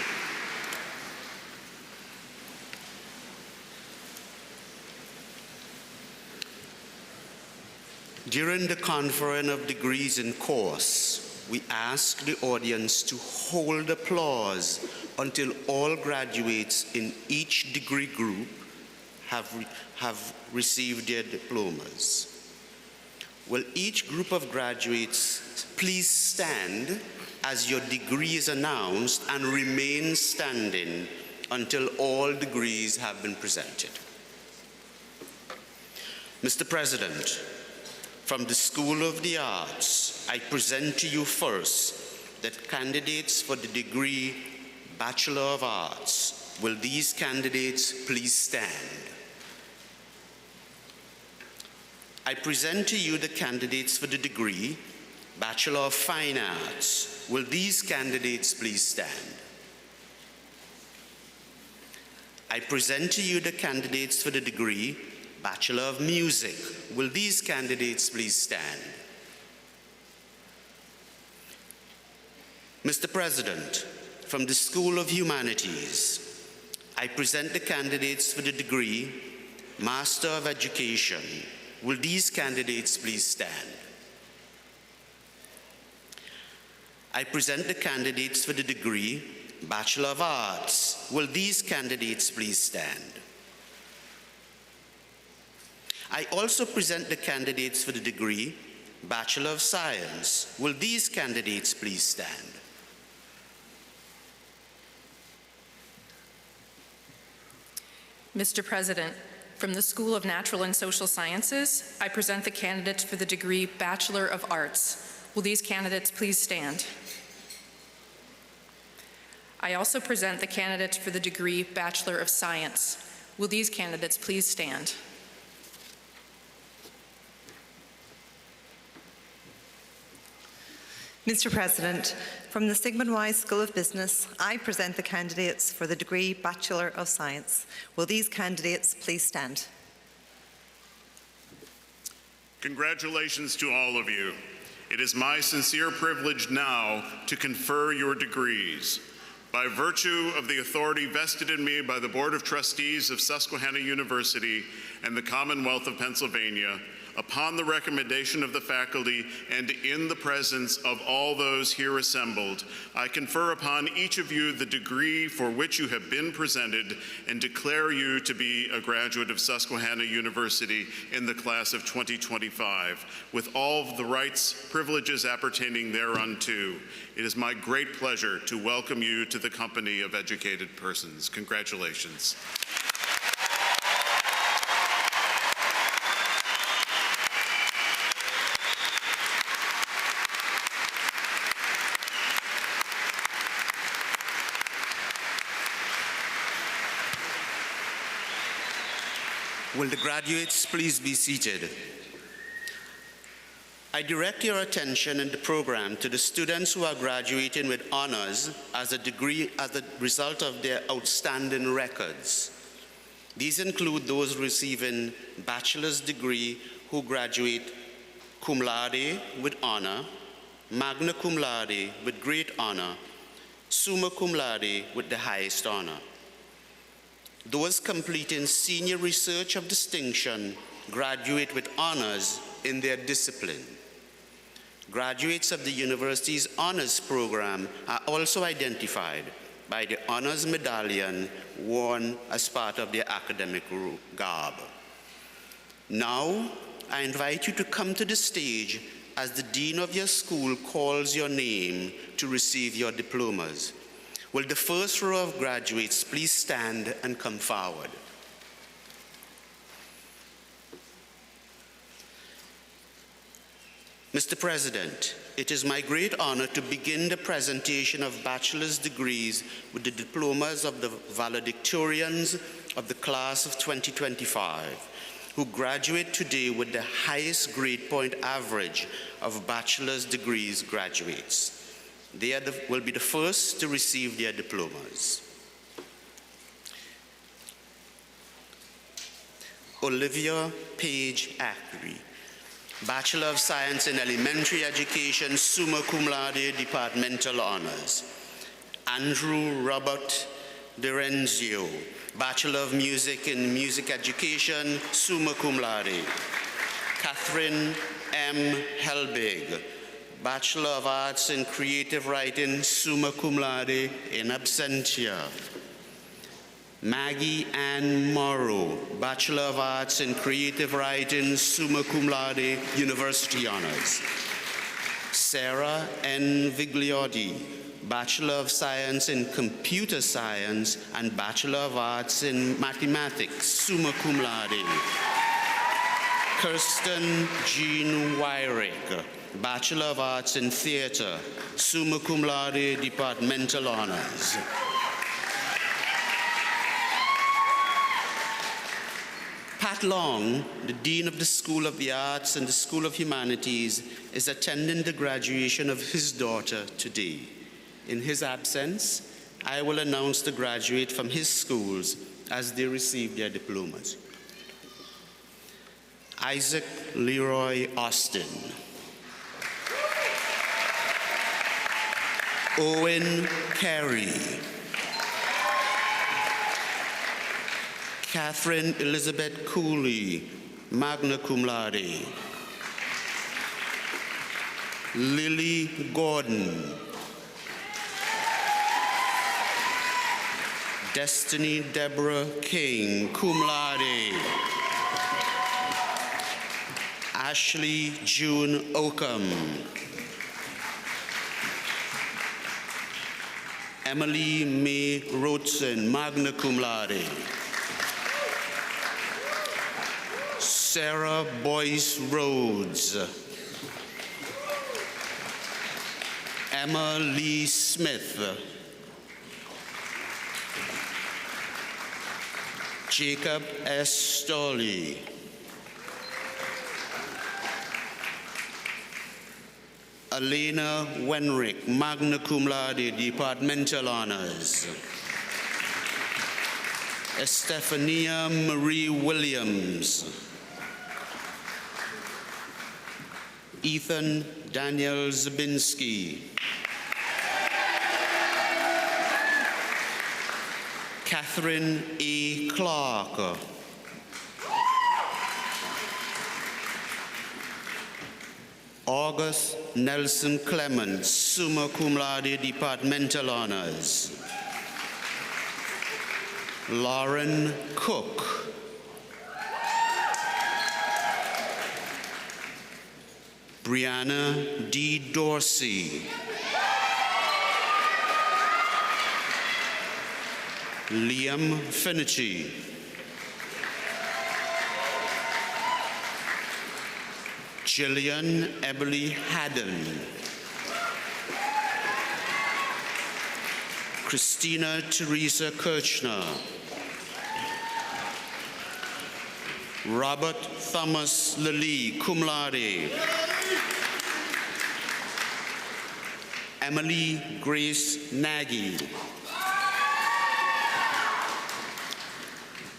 During the conferring of degrees in course, we ask the audience to hold applause until all graduates in each degree group have received their diplomas. Will each group of graduates please stand as your degree is announced and remain standing until all degrees have been presented. Mr. President, from the School of the Arts, I present to you first that candidates for the degree Bachelor of Arts. Will these candidates please stand? I present to you the candidates for the degree Bachelor of Fine Arts. Will these candidates please stand? I present to you the candidates for the degree Bachelor of Music. Will these candidates please stand? Mr. President, from the School of Humanities, I present the candidates for the degree Master of Education. Will these candidates please stand? I present the candidates for the degree Bachelor of Arts. Will these candidates please stand? I also present the candidates for the degree Bachelor of Science. Will these candidates please stand? Mr. President, from the School of Natural and Social Sciences, I present the candidates for the degree Bachelor of Arts. Will these candidates please stand? I also present the candidates for the degree Bachelor of Science. Will these candidates please stand? Mr. President, From the Sigmund Wise School of Business, I present the candidates for the degree Bachelor of Science. Will these candidates please stand? Congratulations to all of you. It is my sincere privilege now to confer your degrees. By virtue of the authority vested in me by the Board of Trustees of Susquehanna University and the Commonwealth of Pennsylvania, upon the recommendation of the faculty and in the presence of all those here assembled, I confer upon each of you the degree for which you have been presented and declare you to be a graduate of Susquehanna University in the class of 2025, with all of the rights, privileges appertaining thereunto. It is my great pleasure to welcome you to the company of educated persons. Congratulations. Will the graduates please be seated? I direct your attention in the program to the students who are graduating with honors as a result of their outstanding records. These include those receiving bachelor's degree who graduate cum laude with honor, magna cum laude with great honor, summa cum laude with the highest honor. Those completing senior research of distinction graduate with honors in their discipline. Graduates of the university's honors program are also identified by the honors medallion worn as part of their academic garb. Now, I invite you to come to the stage as the dean of your school calls your name to receive your diplomas. Will the first row of graduates please stand and come forward? Mr. President, it is my great honor to begin the presentation of bachelor's degrees with the diplomas of the valedictorians of the class of 2025, who graduate today with the highest grade point average of bachelor's degrees graduates. They will be the first to receive their diplomas. Olivia Page Ackery, Bachelor of Science in Elementary Education, summa cum laude, departmental honors. Andrew Robert Derenzio, Bachelor of Music in Music Education, summa cum laude. Catherine M. Helbig, Bachelor of Arts in Creative Writing, summa cum laude, in absentia. Maggie Ann Morrow, Bachelor of Arts in Creative Writing, summa cum laude, University Honors. Sarah N. Vigliotti, Bachelor of Science in Computer Science and Bachelor of Arts in Mathematics, summa cum laude. Kirsten Jean Wyrick, Bachelor of Arts in Theater, summa cum laude, departmental honors. Pat Long, the Dean of the School of the Arts and the School of Humanities, is attending the graduation of his daughter today. In his absence, I will announce the graduate from his schools as they receive their diplomas. Isaac Leroy Austin. Owen Carey. Catherine Elizabeth Cooley, magna cum laude. Lily Gordon. Destiny Deborah King, cum laude. Ashley June Oakham. Emily May Roteson, magna cum laude. Sarah Boyce Rhodes. Emma Lee Smith. Jacob S. Stolley. Elena Wenrick, magna cum laude, departmental honors. Estefania Marie Williams. Ethan Daniel Zabinski. Catherine A. Clark. August Nelson Clements, summa cum laude, departmental honors. Lauren Cook. Brianna D. Dorsey. Liam Finnerty. Jillian Eberly Haddon. Christina Teresa Kirchner. Robert Thomas Lilly, cum laude. Emily Grace Nagy.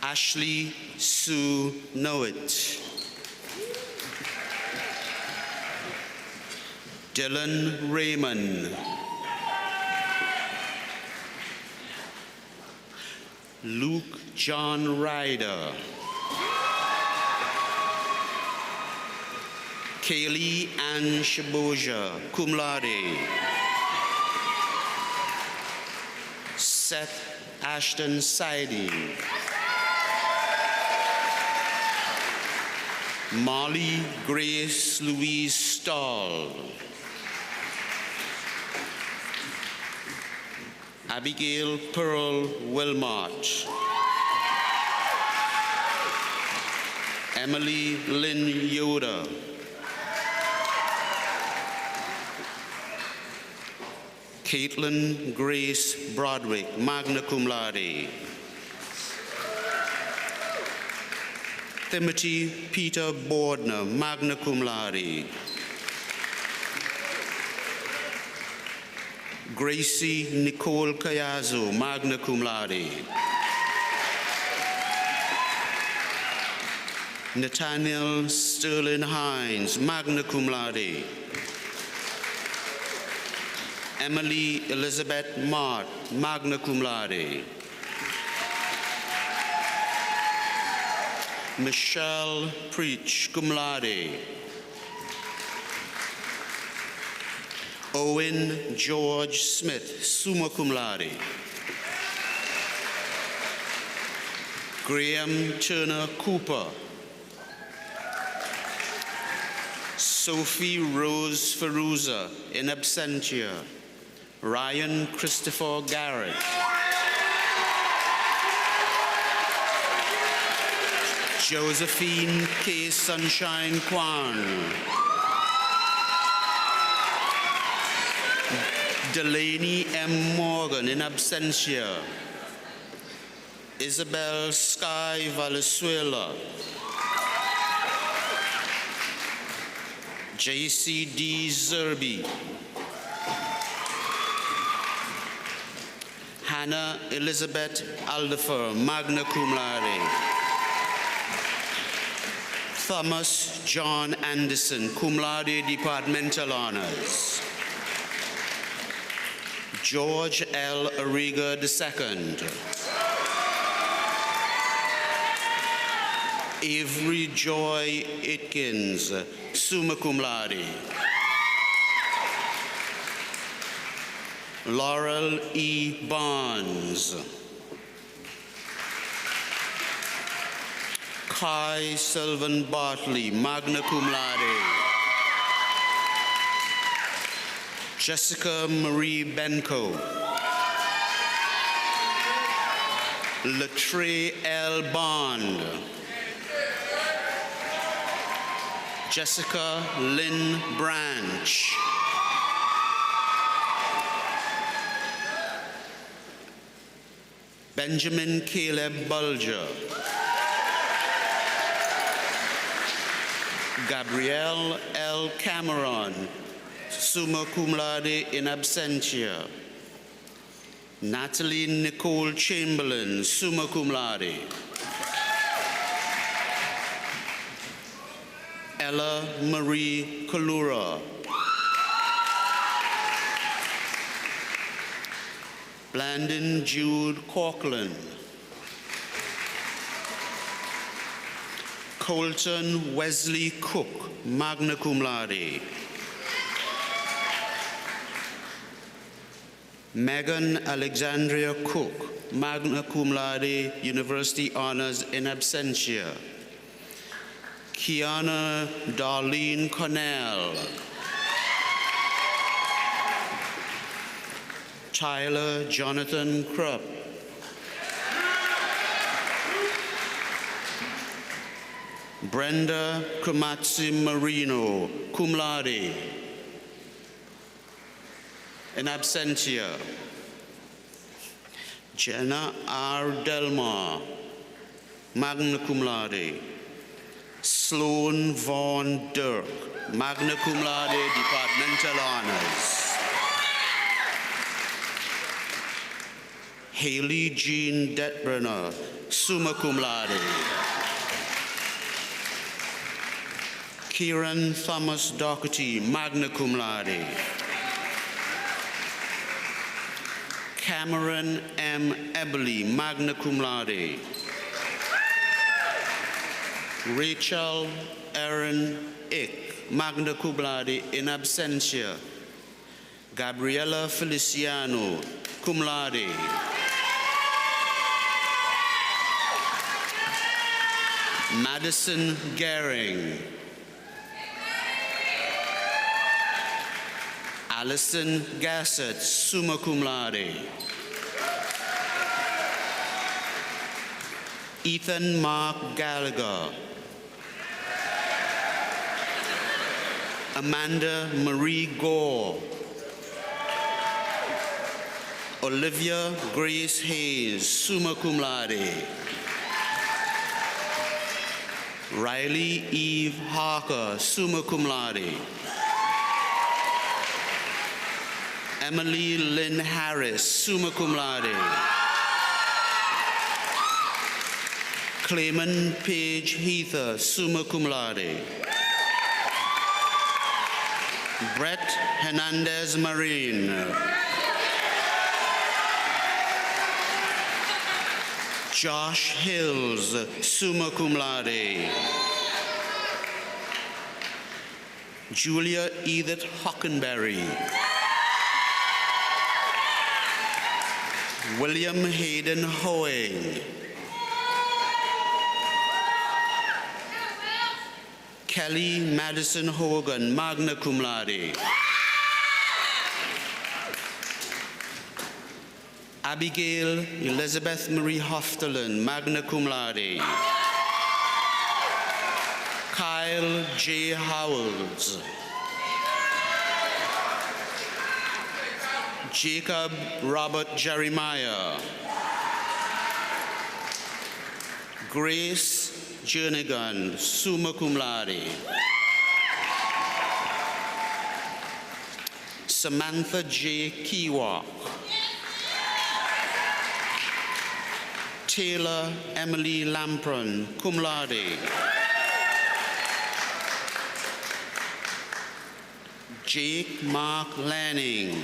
Ashley Sue Knowit. Dylan Raymond. Luke John Ryder. Kaylee Ann Shaboja, cum laude. Seth Ashton Siding. Molly Grace Louise Stahl. Abigail Pearl Wilmot. Emily Lynn Yoder. Caitlin Grace Broderick, magna cum laude. Timothy Peter Bordner, magna cum laude. Gracie Nicole Cayazo, magna cum laude. Nathaniel Sterling Hines, magna cum laude. Emily Elizabeth Mott, magna cum laude. Michelle Preach, cum laude. Owen George Smith, summa cum laude. Graham Turner Cooper. Sophie Rose Feruza, in absentia. Ryan Christopher Garrett. Josephine K. Sunshine Kwan. Delaney M. Morgan, in absentia. Isabel Sky Valenzuela. J.C.D. Zerby. Hannah Elizabeth Alderfer, magna cum laude. Thomas John Anderson, cum laude, departmental honors. George L. Arriga II. Avery Joy Atkins, summa cum laude. Laurel E. Barnes. Kai Sylvan Bartley, magna cum laude. Jessica Marie Benko. Latre L. Bond. Jessica Lynn Branch. Benjamin Caleb Bulger. Gabrielle L. Cameron, summa cum laude in absentia. Natalie Nicole Chamberlain, summa cum laude. Ella Marie Kalura. Blandon Jude Corkland. Colton Wesley Cook, magna cum laude. Megan Alexandria Cook, magna cum laude, University Honors in absentia. Kiana Darlene Cornell. Tyler Jonathan Krupp. Brenda Kumatsi Marino, cum laude, in absentia. Jenna R. Delmar, magna cum laude. Sloan Vaughn Dirk, magna cum laude, departmental honors. Haley Jean Detbrenner, summa cum laude. Kieran Thomas Doherty, magna cum laude. Cameron M. Eberly, magna cum laude. Rachel Erin Ick, magna cum laude, in absentia. Gabriela Feliciano, cum laude. Madison Gehring. Allison Gassett, summa cum laude. Ethan Mark Gallagher. Amanda Marie Gore. Olivia Grace Hayes, summa cum laude. Riley Eve Harker, summa cum laude. Emily Lynn Harris, summa cum laude. Clayman Page Heather, summa cum laude. Brett Hernandez Marin. Josh Hills, summa cum laude. Julia Edith Hockenberry. William Hayden Hoang. Kelly Madison Hogan, magna cum laude. Abigail Elizabeth Marie Hofterlin, magna cum laude. Kyle J. Howells. Jacob Robert Jeremiah. Grace Jernigan, summa cum laude. Samantha J. Kewok. Taylor Emily Lampron, cum laude. Jake Mark Lanning.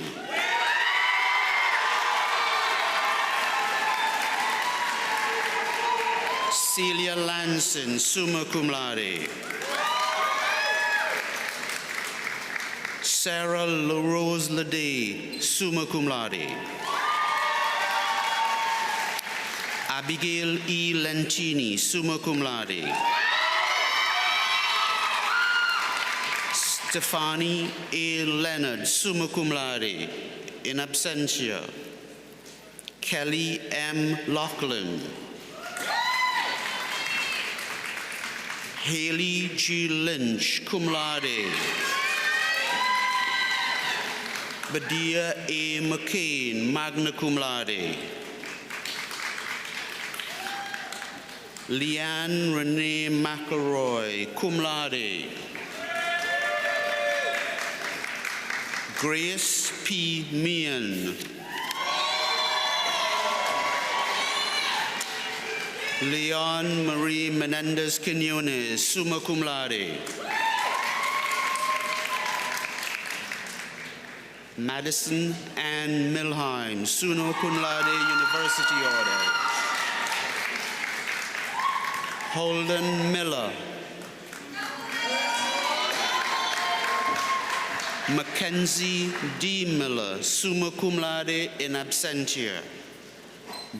Celia Lanson, summa cum laude. Sarah LaRose Lede, summa cum laude. Abigail E. Lentini, summa cum laude. Stefani A. Leonard, summa cum laude, in absentia. Kelly M. Lachlan. Haley G. Lynch, cum laude. Badia A. McCain, magna cum laude. Leanne Renee McElroy, cum laude. Grace P. Meehan. Leon Marie Menendez Quinones, summa cum laude. Madison Ann Milheim, summa cum laude, University Order. Holden Miller. Mackenzie D. Miller, summa cum laude, in absentia.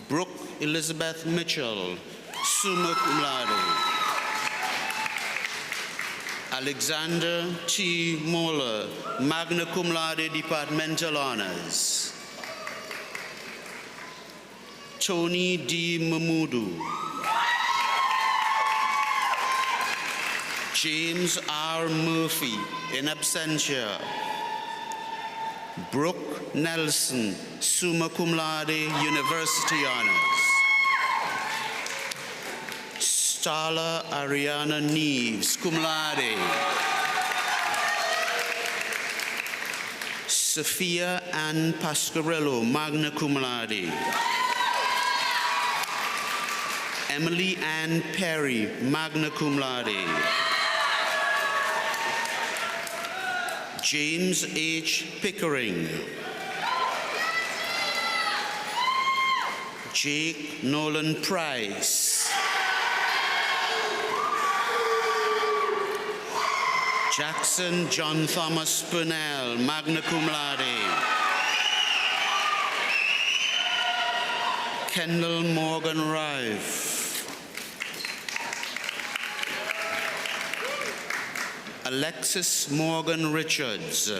Brooke Elizabeth Mitchell, summa cum laude. Alexander T. Moeller, magna cum laude, departmental honors. Tony D. Mamudu. James R. Murphy, in absentia. Brooke Nelson, summa cum laude, university honors. Starla Ariana Neves, cum laude. Sophia Ann Pasquarello, magna cum laude. Emily Ann Perry, magna cum laude. James H. Pickering. Jake Nolan Price. Jackson John Thomas Purnell, magna cum laude. Kendall Morgan Rife. Alexis Morgan Richards.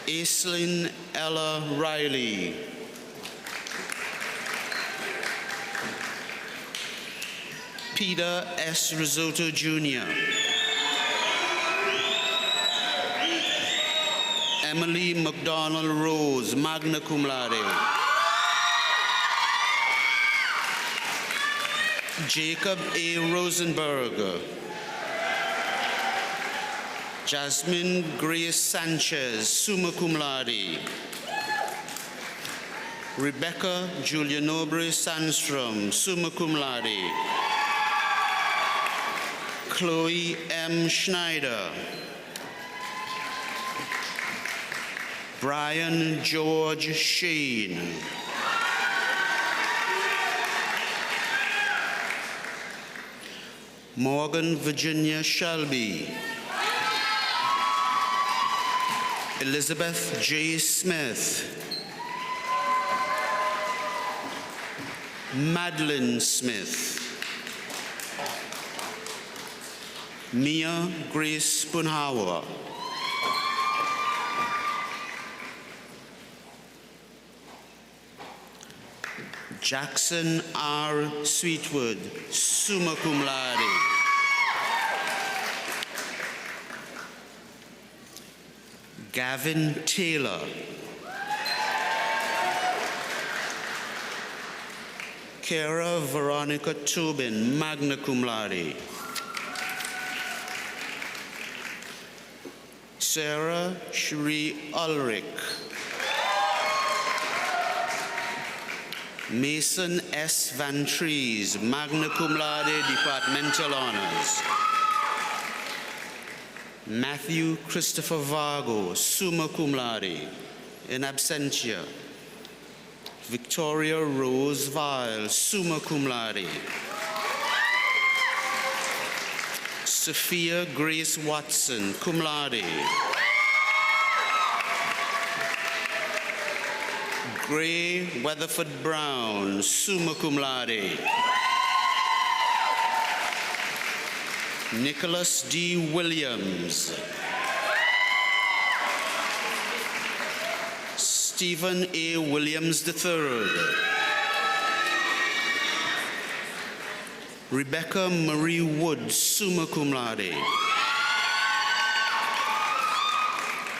Aislinn Ella Riley. Peter S. Risotto Jr. Emily McDonald Rose, magna cum laude. Jacob A. Rosenberg. Jasmine Grace Sanchez, summa cum laude. Rebecca Julia Nobre Sandstrom, summa cum laude. Chloe M. Schneider. Brian George Shane. Morgan Virginia Shelby. Elizabeth J. Smith. Madeline Smith. Mia Grace Spunhauer. Jackson R. Sweetwood, summa cum laude. Gavin Taylor. Kara Veronica Tobin, magna cum laude. Sarah Cherie Ulrich. Mason S. Van Trees, magna cum laude, departmental honors. Matthew Christopher Vargo, summa cum laude, in absentia. Victoria Rose Vile, summa cum laude. Sophia Grace Watson, cum laude. Gray Weatherford Brown, summa cum laude. Nicholas D. Williams. Stephen A. Williams III. Rebecca Marie Wood, summa cum laude.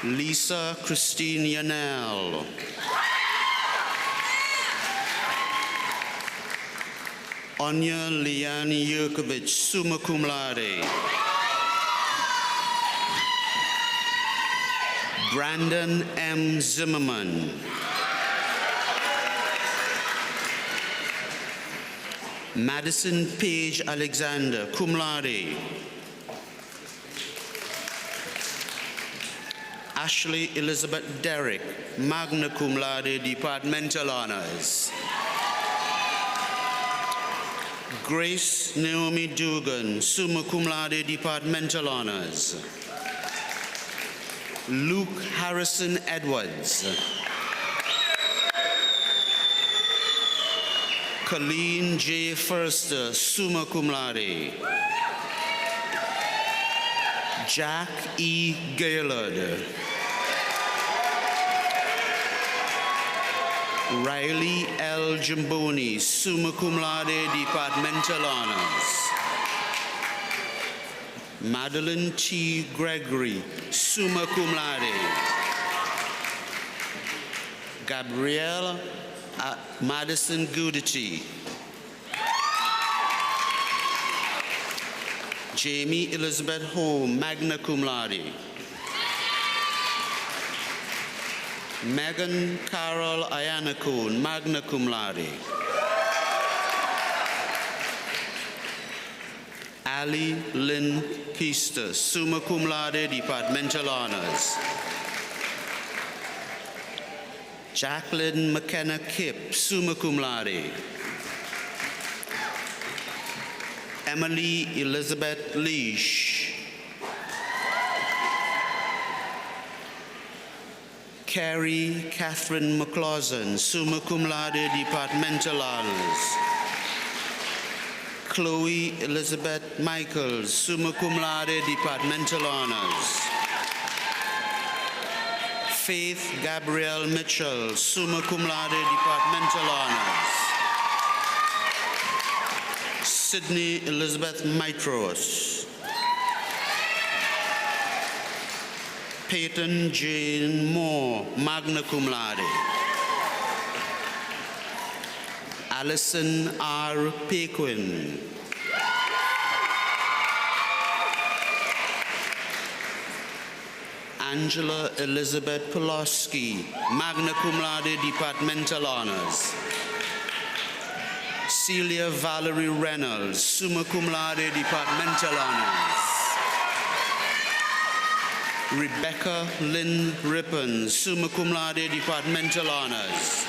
Lisa Christine Yanel. Anya Liane Yurkovich, summa cum laude. Brandon M. Zimmerman. Madison Page Alexander, cum laude. Ashley Elizabeth Derrick, magna cum laude, departmental honors. Grace Naomi Dugan, summa cum laude, departmental honors. Luke Harrison Edwards. Colleen J. Forster, summa cum laude. Jack E. Gaylord. Riley L. Giamboni, summa cum laude, departmental honors. Madeline T. Gregory, summa cum laude. Gabrielle Madison Gudity. Jamie Elizabeth Ho, magna cum laude. Megan Carol Ayanakun, magna cum laude. Ali Lynn Keister, summa cum laude, departmental honors. Jacqueline McKenna Kipp, summa cum laude. Emily Elizabeth Leash. Carrie Catherine McClausen, summa cum laude, departmental honors. Chloe Elizabeth Michaels, summa cum laude, departmental honors. Faith Gabrielle Mitchell, summa cum laude, departmental honors. Sydney Elizabeth Mitros. Peyton Jane Moore, magna cum laude. Allison R. Paquin. Angela Elizabeth Pulaski, magna cum laude, departmental honors. Celia Valerie Reynolds, summa cum laude, departmental honors. Rebecca Lynn Rippon, summa cum laude, departmental honors.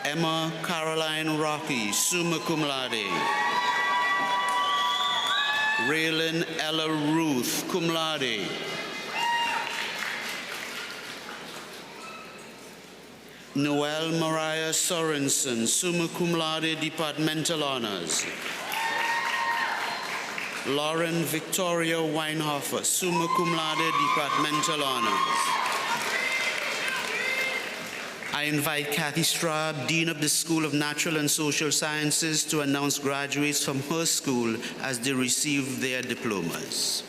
Emma Caroline Rocky, summa cum laude. Raylan Ella Ruth, cum laude. Noel Mariah Sorensen, summa cum laude, departmental honors. Lauren Victoria Weinhofer, summa cum laude, departmental honors. I invite Kathy Straub, Dean of the School of Natural and Social Sciences, to announce graduates from her school as they receive their diplomas.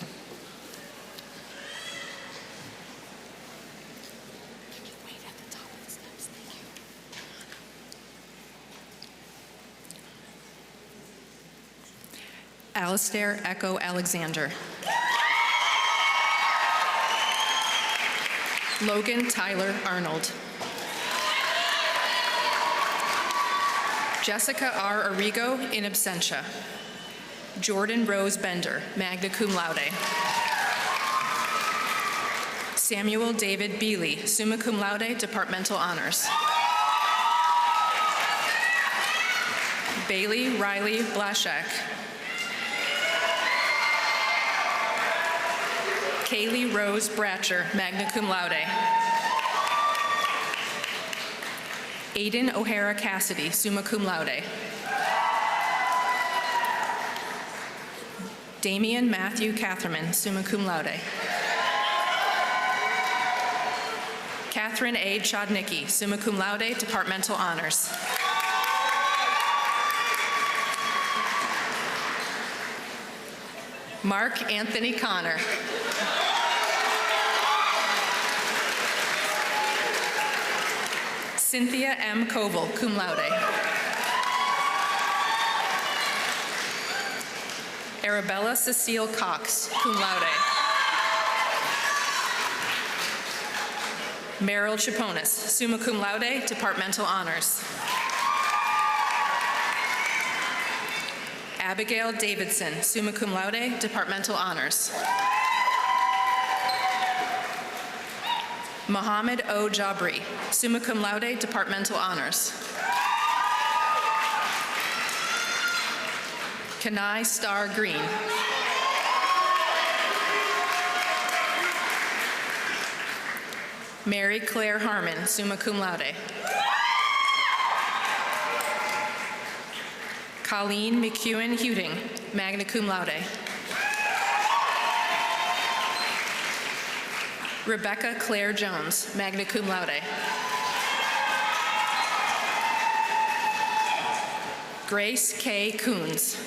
Alistair Echo Alexander. Logan Tyler Arnold. Jessica R. Arrigo, in absentia. Jordan Rose Bender, magna cum laude. Samuel David Bealey, summa cum laude, departmental honors. Bailey Riley Blashak. Kaylee Rose Bratcher, magna cum laude. Aiden O'Hara Cassidy, summa cum laude. Damian Matthew Catherman, summa cum laude. Catherine A. Chodnicki, summa cum laude, departmental honors. Mark Anthony Connor. Cynthia M. Koval, cum laude. Arabella Cecile Cox, cum laude. Meryl Chiponis, summa cum laude, departmental honors. Abigail Davidson, summa cum laude, departmental honors. Mohammed O. Jabri, summa cum laude, departmental honors. Kanai Star Green. Mary Claire Harmon, summa cum laude. Colleen McEwen Huding, magna cum laude. Rebecca Claire Jones, magna cum laude. Grace K. Coons.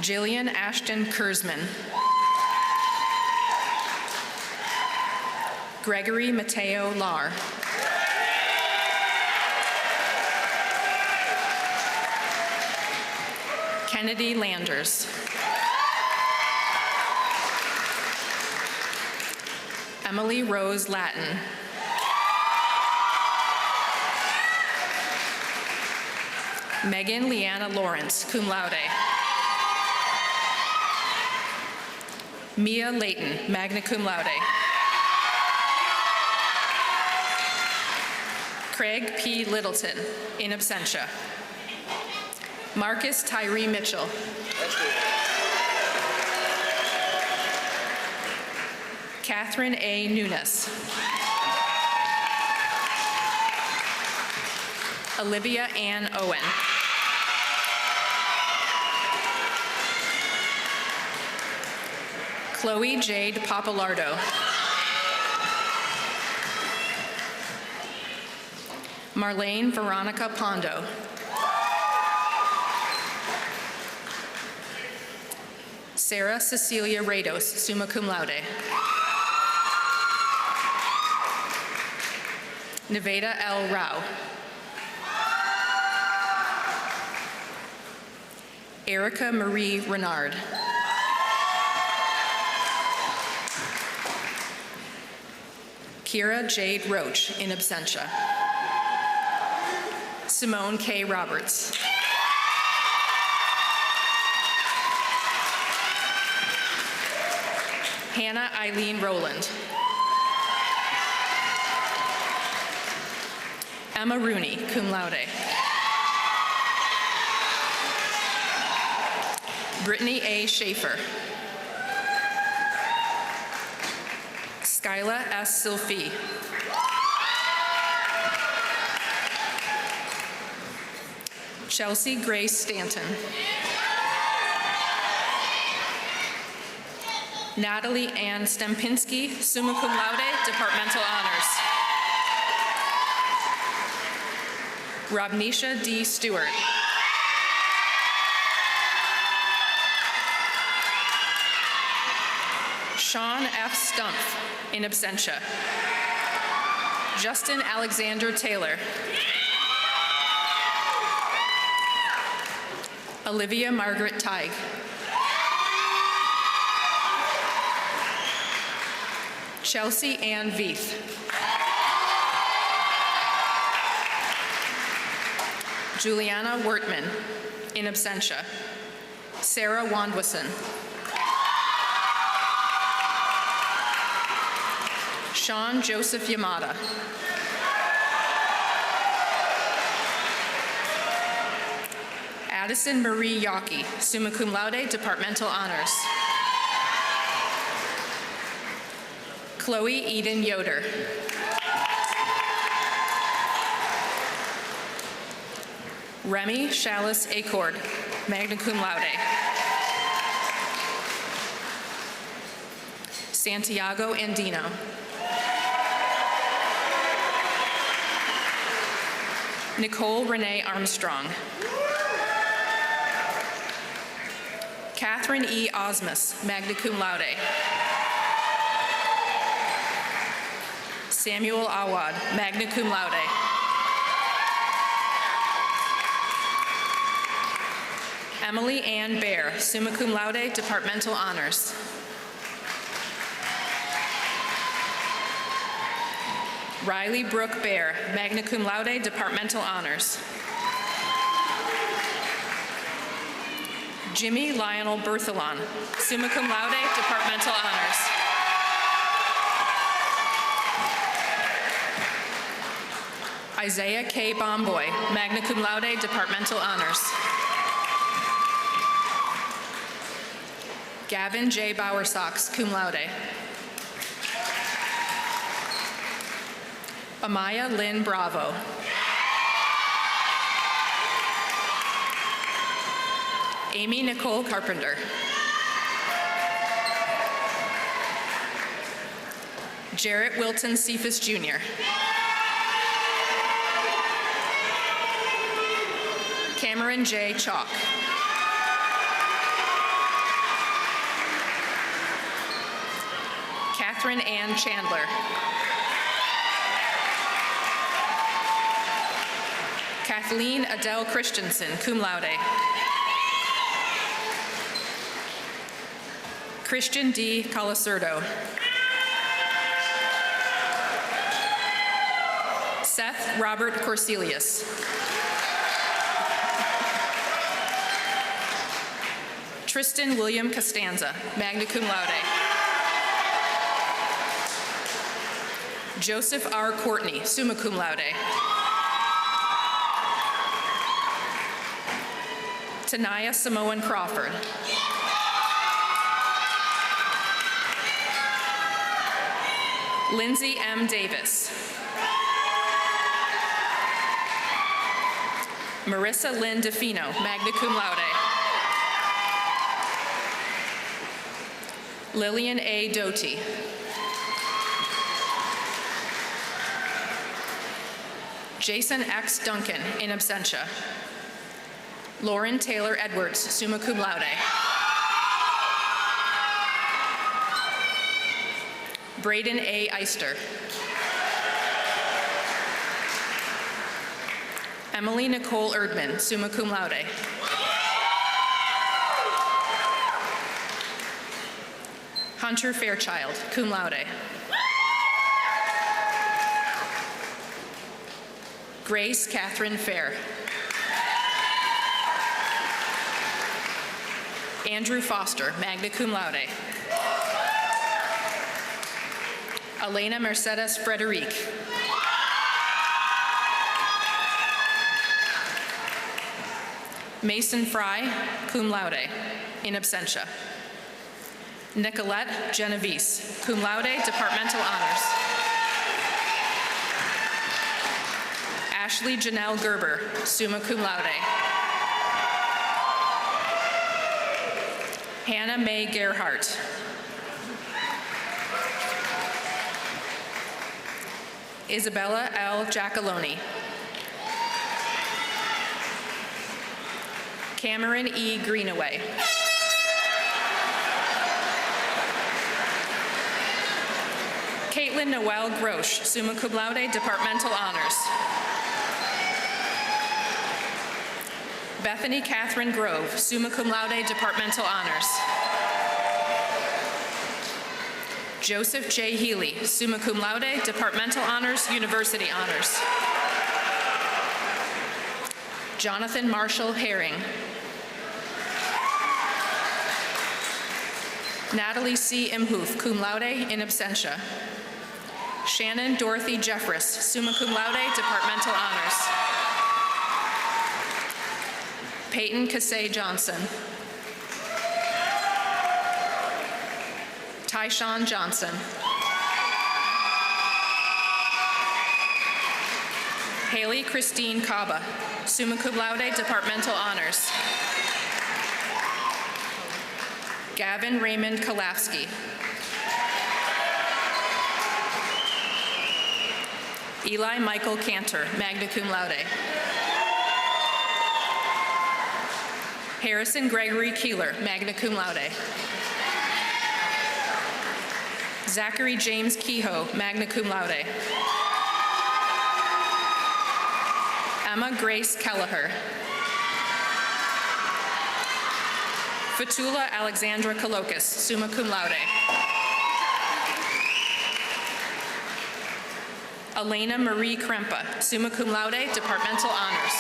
Jillian Ashton Kurzman. Gregory Mateo Lar. Kennedy Landers. Emily Rose Latin. Megan Leanna Lawrence, cum laude. Mia Layton, magna cum laude. Craig P. Littleton, in absentia. Marcus Tyree Mitchell. Catherine A. Nunes. Olivia Ann Owen. Chloe Jade Papalardo. Marlene Veronica Pondo. Sarah Cecilia Rados, summa cum laude. Nevada L. Rao. Erica Marie Renard. Kira Jade Roach, in absentia. Simone K. Roberts. Hannah Eileen Rowland. Emma Rooney, cum laude. Brittany A. Schaefer. Skyla S. Silphy. Chelsea Grace Stanton. Natalie Ann Stempinski, summa cum laude, departmental honors. Robnisha D. Stewart. Sean F. Stumpf, in absentia. Justin Alexander Taylor. Olivia Margaret Teig. Chelsea Ann Veith. Juliana Wertman, in absentia. Sarah Wandwison. Sean Joseph Yamada. Addison Marie Yockey, summa cum laude, departmental honors. Chloe Eden Yoder. Remy Chalice Acord, magna cum laude. Santiago Andino. Nicole Renee Armstrong. Catherine E. Osmus, magna cum laude. Samuel Awad, magna cum laude. Emily Ann Baer, summa cum laude, departmental honors. Riley Brooke Bear, magna cum laude, departmental honors. Jimmy Lionel Berthelon, summa cum laude, departmental honors. Isaiah K. Bomboy, magna cum laude, departmental honors. Gavin J. Bowersox, cum laude. Amaya Lynn Bravo. Amy Nicole Carpenter. Jarrett Wilton Cephas Jr. Cameron J. Chalk. Catherine Ann Chandler. Kathleen Adele Christensen, cum laude. Christian D. Colasurdo. Seth Robert Corselius. Tristan William Costanza, magna cum laude. Joseph R. Courtney, summa cum laude. Tanaya Samoan Crawford. Lindsay M. Davis. Marissa Lynn DeFino, magna cum laude. Lillian A. Doty. Jason X. Duncan, in absentia. Lauren Taylor Edwards, summa cum laude. Braden A. Eister. Emily Nicole Erdman, summa cum laude. Hunter Fairchild, cum laude. Grace Catherine Fair. Andrew Foster, magna cum laude. Elena Mercedes Frederic. Mason Fry, cum laude, in absentia. Nicolette Genovese, cum laude, departmental honors. Ashley Janelle Gerber, summa cum laude. Hannah Mae Gerhart. Isabella L. Giacalone. Cameron E. Greenaway. Caitlin Noel Grosh, summa cum laude, departmental honors. Bethany Catherine Grove, summa cum laude, departmental honors. Joseph J. Healy, summa cum laude, departmental honors, university honors. Jonathan Marshall Herring. Natalie C. Imhoff, cum laude, in absentia. Shannon Dorothy Jeffress, summa cum laude, departmental honors. Peyton Casey Johnson. Tyshawn Johnson. Haley Christine Kaba, summa cum laude, departmental honors. Gavin Raymond Kalafsky. Eli Michael Cantor, magna cum laude. Harrison Gregory Keeler, magna cum laude. Zachary James Kehoe, magna cum laude. Emma Grace Kelleher. Fatula Alexandra Kalokas, summa cum laude. Elena Marie Krempa, summa cum laude, departmental honors.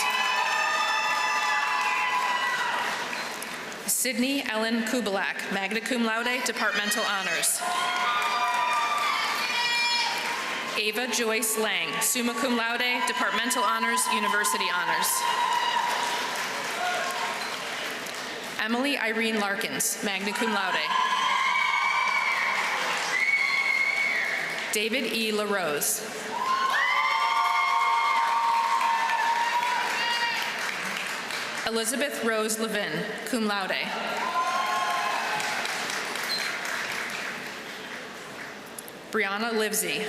Sydney Ellen Kubalak, magna cum laude, departmental honors. Ava Joyce Lang, summa cum laude, departmental honors, university honors. Emily Irene Larkins, magna cum laude. David E. LaRose. Elizabeth Rose Levin, cum laude. Brianna Livesey.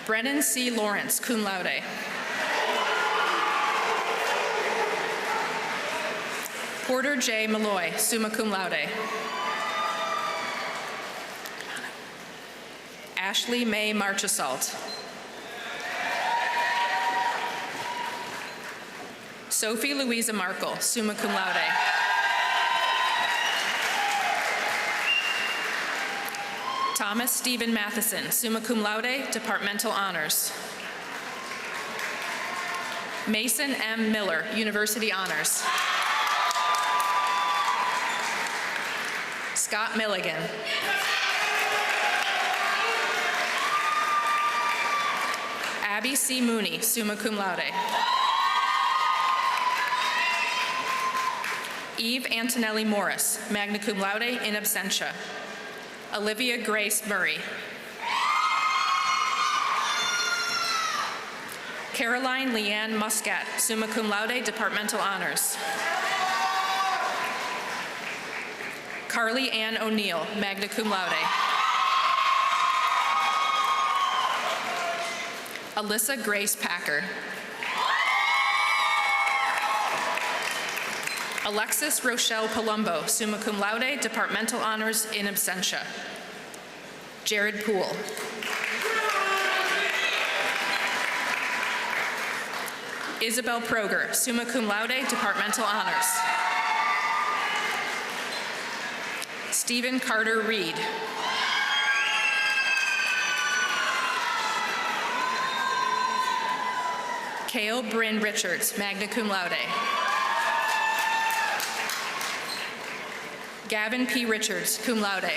Brennan C. Lawrence, cum laude. Porter J. Malloy, summa cum laude. Ashley May Marchesalt. Sophie Louisa Markle, summa cum laude. Thomas Stephen Matheson, summa cum laude, departmental honors. Mason M. Miller, university honors. Scott Milligan. Abby C. Mooney, summa cum laude. Eve Antonelli Morris, magna cum laude, in absentia. Olivia Grace Murray. Caroline Leanne Muscat, summa cum laude, departmental honors. Carly Ann O'Neill, magna cum laude. Alyssa Grace Packer. Alexis Rochelle Palumbo, summa cum laude, departmental honors, in absentia. Jared Poole. Isabel Proger, summa cum laude, departmental honors. Stephen Carter Reed. Kale Bryn Richards, magna cum laude. Gavin P. Richards, cum laude.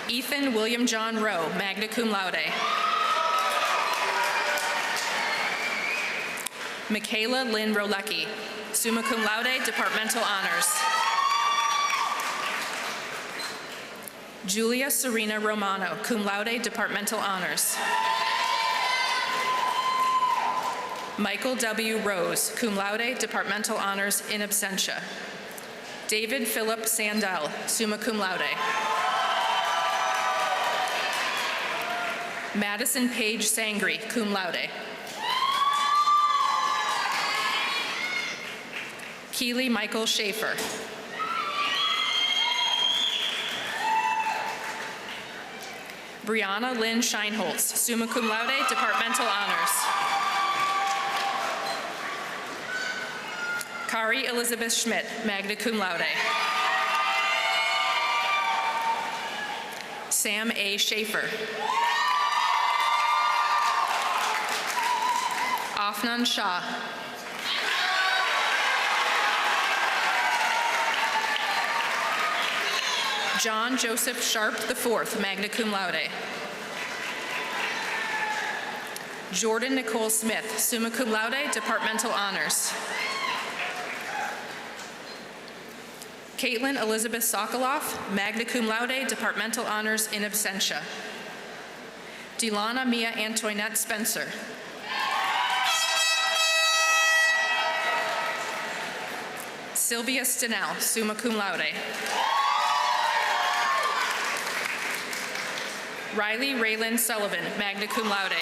Ethan William John Rowe, magna cum laude. Michaela Lynn Rolecki, summa cum laude, departmental honors. Julia Serena Romano, cum laude, departmental honors. Michael W. Rose, cum laude, departmental honors, in absentia. David Philip Sandell, summa cum laude. Madison Page Sangri, cum laude. Keely Michael Schaefer. Brianna Lynn Scheinholz, summa cum laude, departmental honors. Kari Elizabeth Schmidt, magna cum laude. Sam A. Schaefer. Afnan Shah. John Joseph Sharp IV, magna cum laude. Jordan Nicole Smith, summa cum laude, departmental honors. Caitlin Elizabeth Sokoloff, magna cum laude, departmental honors, in absentia. Delana Mia Antoinette Spencer. Sylvia Stinnell, summa cum laude. Riley Raylan Sullivan, magna cum laude.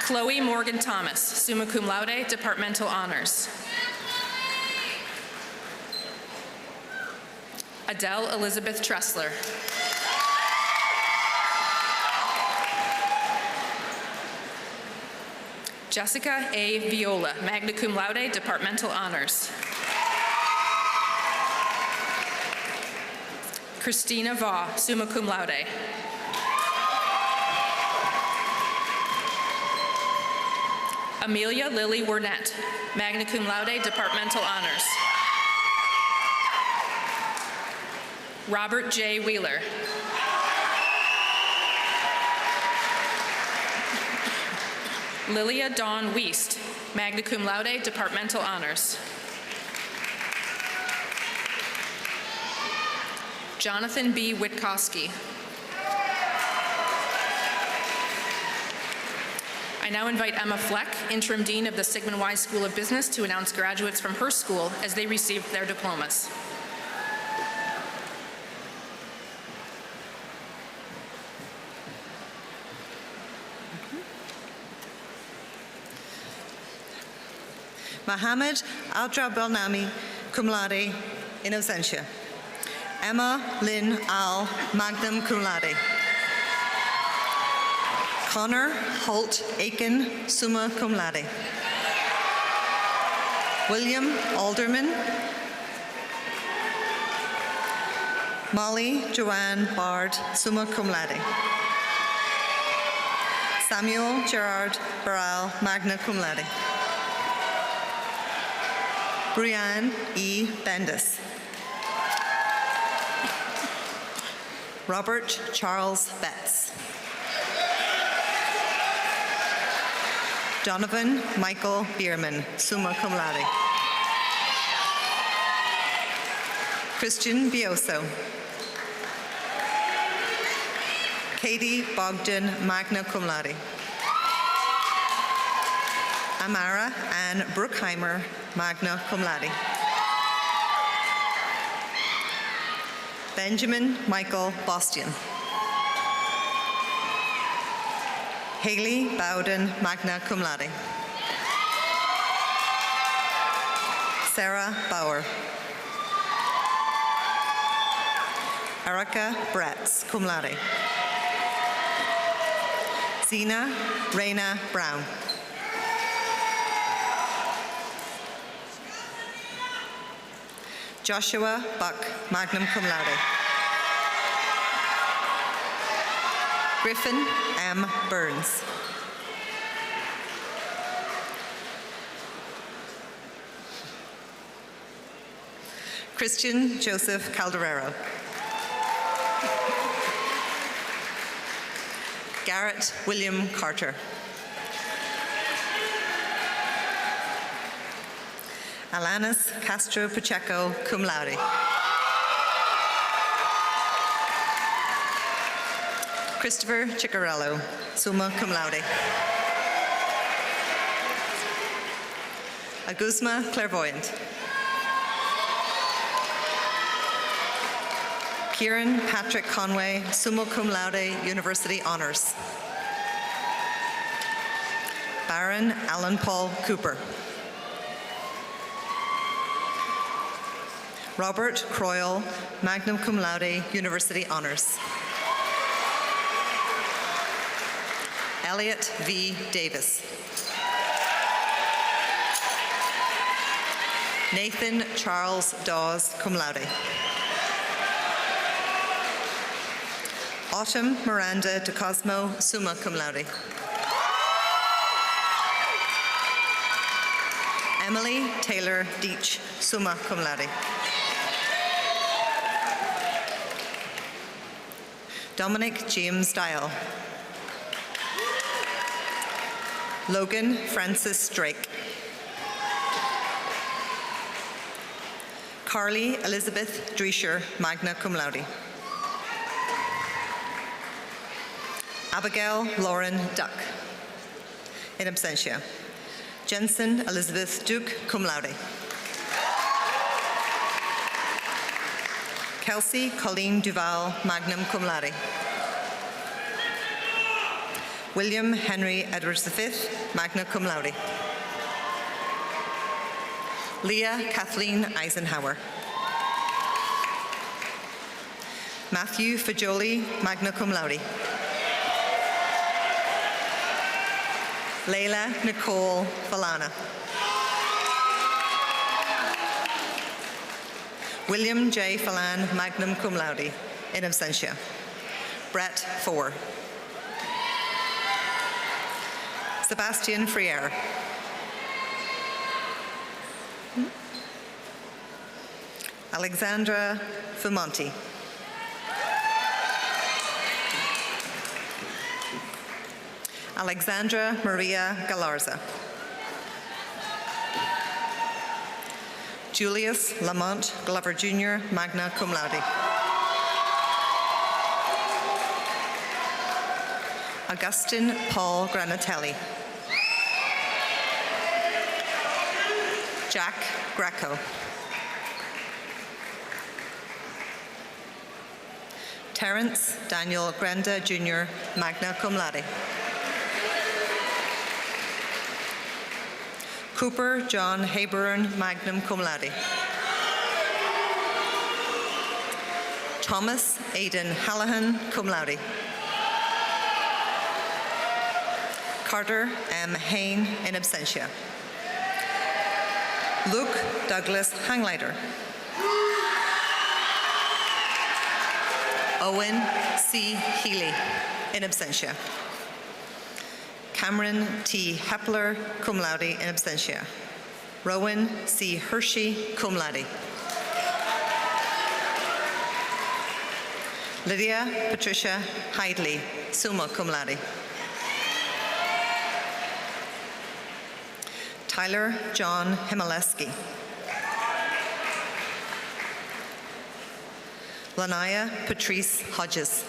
Chloe Morgan Thomas, summa cum laude, departmental honors. Adele Elizabeth Tressler. Jessica A. Viola, magna cum laude, departmental honors. Christina Vaugh, summa cum laude. Amelia Lily Wernette, magna cum laude, departmental honors. Robert J. Wheeler. Lilia Dawn Wiest, magna cum laude, departmental honors. Jonathan B. Witkowski. I now invite Emma Fleck, Interim Dean of the Sigmund Wise School of Business, to announce graduates from her school as they received their diplomas. Mohammed Al-Drabalnami, cum laude, in absentia. Emma Lynn Al, magna cum laude. Connor Holt Aiken, summa cum laude. William Alderman. Molly Joanne Bard, summa cum laude. Samuel Gerard Barral, magna cum laude. Brianne E. Bendis. Robert Charles Betts. Donovan Michael Bierman, summa cum laude. Christian Bioso. Katie Bogdan, magna cum laude. Amara Ann Bruckheimer, magna cum laude. Benjamin Michael Bostian. Haley Bowden, magna cum laude. Sarah Bauer. Erica Bretz, cum laude. Zena Reina Brown. Joshua Buck, magna cum laude. Griffin M. Burns. Christian Joseph Calderero. Garrett William Carter. Alanis Castro Pacheco, cum laude. Christopher Ciccarello, summa cum laude. Agusma Clairvoyant. Kieran Patrick Conway, summa cum laude, University Honors. Baron Alan Paul Cooper. Robert Croyle, magna cum laude, University Honors. Elliot V. Davis. Nathan Charles Dawes, cum laude. Autumn Miranda de Cosmo, summa cum laude. Emily Taylor Deach, summa cum laude. Dominic James Dial. Logan Francis Drake. Carly Elizabeth Drescher, magna cum laude. Abigail Lauren Duck, in absentia. Jensen Elizabeth Duke, cum laude. Kelsey Colleen Duval, magna cum laude. William Henry Edwards V, magna cum laude. Leah Kathleen Eisenhower. Matthew Fajoli, magna cum laude. Layla Nicole Falana. William J. Falan, magna cum laude, in absentia. Brett Four. Sebastian Friere. Alexandra Fumonti. Alexandra Maria Galarza. Julius Lamont Glover Jr., magna cum laude. Augustin Paul Granatelli. Jack Greco. Terrence Daniel Granda Jr., magna cum laude. Cooper John Hayburn, magna cum laude. Thomas Aidan Hallahan, cum laude. Carter M. Hain, in absentia. Luke Douglas Hangleiter. Owen C. Healy, in absentia. Cameron T. Hepler, cum laude, in absentia. Rowan C. Hershey, cum laude. Lydia Patricia Heidley, summa cum laude. Tyler John Himaleski. Lanaya Patrice Hodges.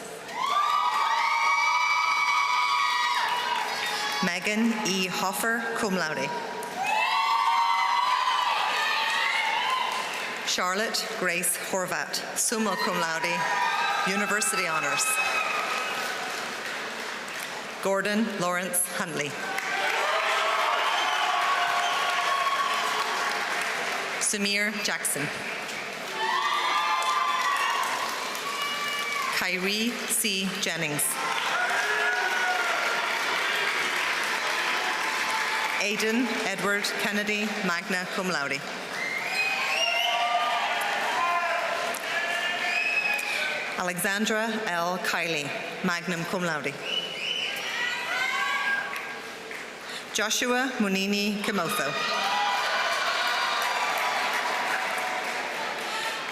Megan E. Hoffer, cum laude. Charlotte Grace Horvat, summa cum laude, University Honors. Gordon Lawrence Huntley. Samir Jackson. Kyrie C. Jennings. Aidan Edward Kennedy, magna cum laude. Alexandra L. Kiley, magna cum laude. Joshua Munini Kimotho.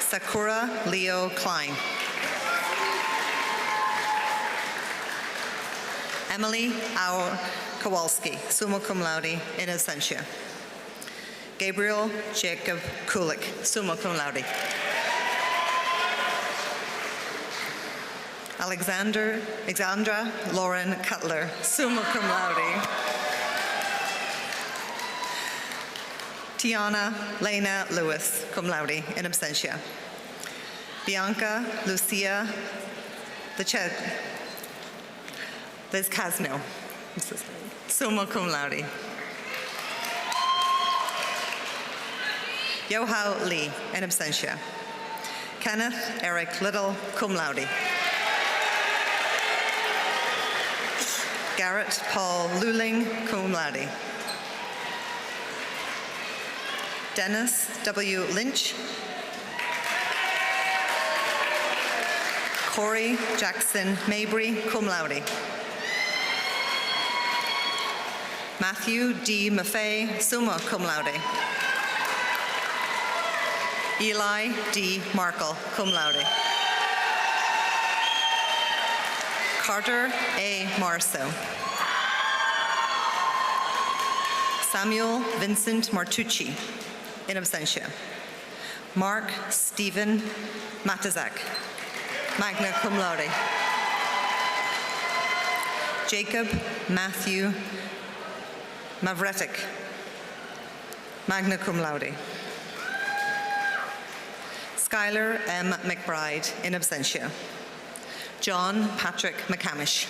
Sakura Leo Klein. Emily Auer Kowalski, summa cum laude, in absentia. Gabriel Jacob Kulik, summa cum laude. Alexandra Lauren Cutler, summa cum laude. Tiana Lena Lewis, cum laude, in absentia. Bianca Lucia Liz Casno, summa cum laude. Yohao Lee, in absentia. Kenneth Eric Little, cum laude. Garrett Paul Luling, cum laude. Dennis W. Lynch. Corey Jackson Mabry, cum laude. Matthew D. Maffei, summa cum laude. Eli D. Markle, cum laude. Carter A. Marceau. Samuel Vincent Martucci, in absentia. Mark Stephen Matizak, magna cum laude. Jacob Matthew Mavretic, magna cum laude. Skylar M. McBride, in absentia. John Patrick McCamish.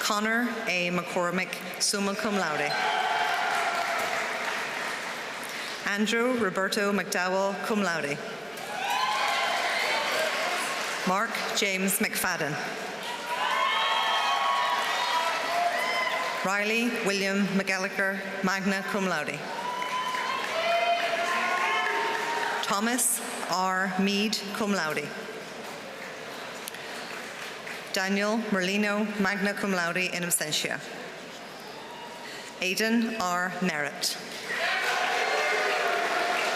Connor A. McCormick, summa cum laude. Andrew Roberto McDowell, cum laude. Mark James McFadden. Riley William McGallagher, magna cum laude. Thomas R. Mead, cum laude. Daniel Merlino, magna cum laude in absentia. Aidan R. Merritt.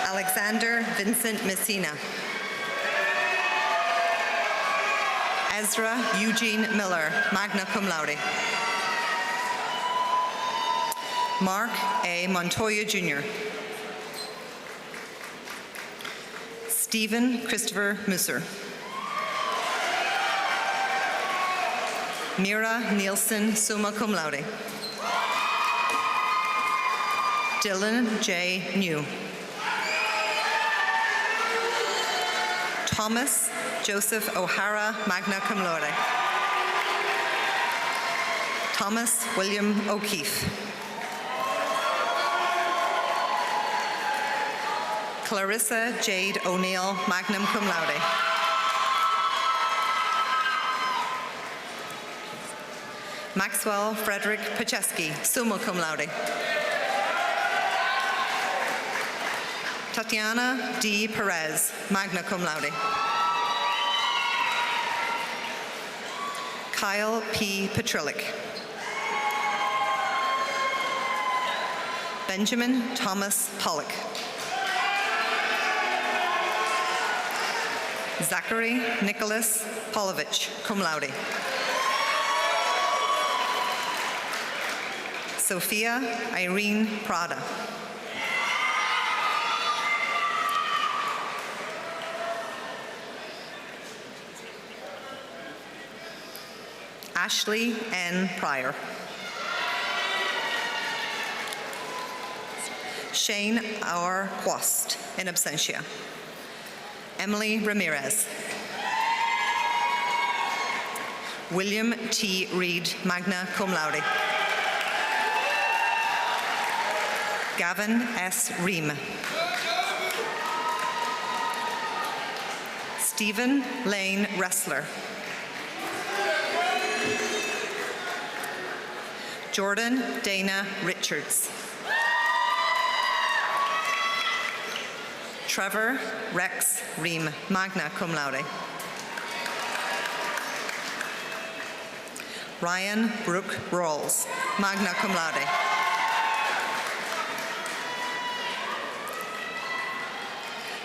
Alexander Vincent Messina. Ezra Eugene Miller, magna cum laude. Mark A. Montoya, Jr. Stephen Christopher Musser. Mira Nielsen, summa cum laude. Dylan J. New. Thomas Joseph O'Hara, magna cum laude. Thomas William O'Keefe. Clarissa Jade O'Neill, magna cum laude. Maxwell Frederick Pacheski, summa cum laude. Tatiana D. Perez, magna cum laude. Kyle P. Petrillik. Benjamin Thomas Pollock. Zachary Nicholas Polovich, cum laude. Sophia Irene Prada. Ashley N. Pryor. Shane R. Quast, in absentia. Emily Ramirez. William T. Reed, magna cum laude. Gavin S. Ream. Stephen Lane Wrestler. Jordan Dana Richards. Trevor Rex Ream, magna cum laude. Ryan Brooke Rawls, magna cum laude.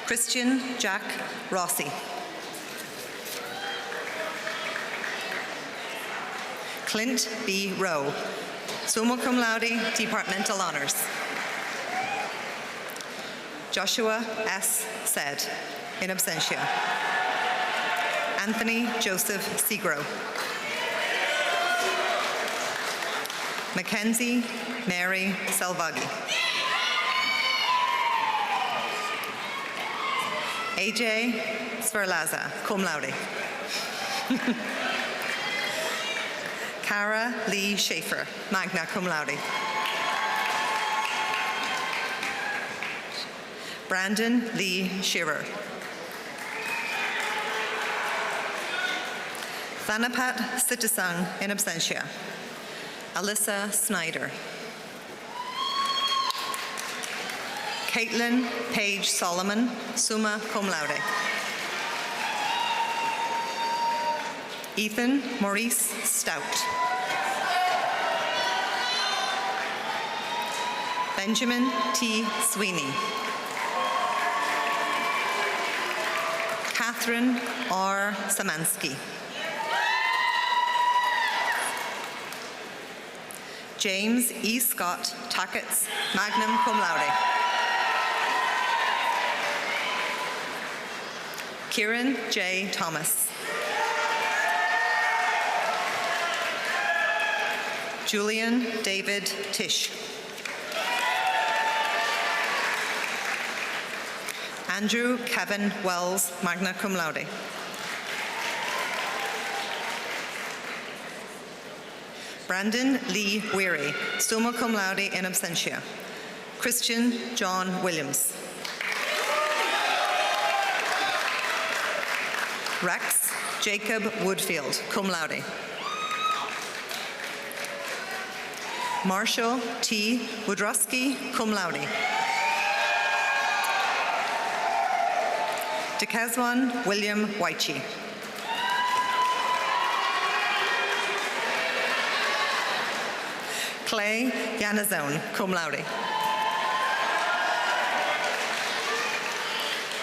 Christian Jack Rossi. Clint B. Rowe, summa cum laude, departmental honors. Joshua S. Said, in absentia. Anthony Joseph Segro. Mackenzie Mary Selvagi. AJ Sverlaza, cum laude. Cara Lee Schaefer, magna cum laude. Brandon Lee Shearer. Thanapat Sitasang, in absentia. Alyssa Snyder. Caitlin Page Solomon, summa cum laude. Ethan Maurice Stout. Benjamin T. Sweeney. Catherine R. Samansky. James E. Scott Tacketts, magna cum laude. Kieran J. Thomas. Julian David Tisch. Andrew Kevin Wells, magna cum laude. Brandon Lee Weary, summa cum laude, in absentia. Christian John Williams. Rex Jacob Woodfield, cum laude. Marshall T. Wodrowski, cum laude. DeKeswan William Waichi. Clay Yanazone, cum laude.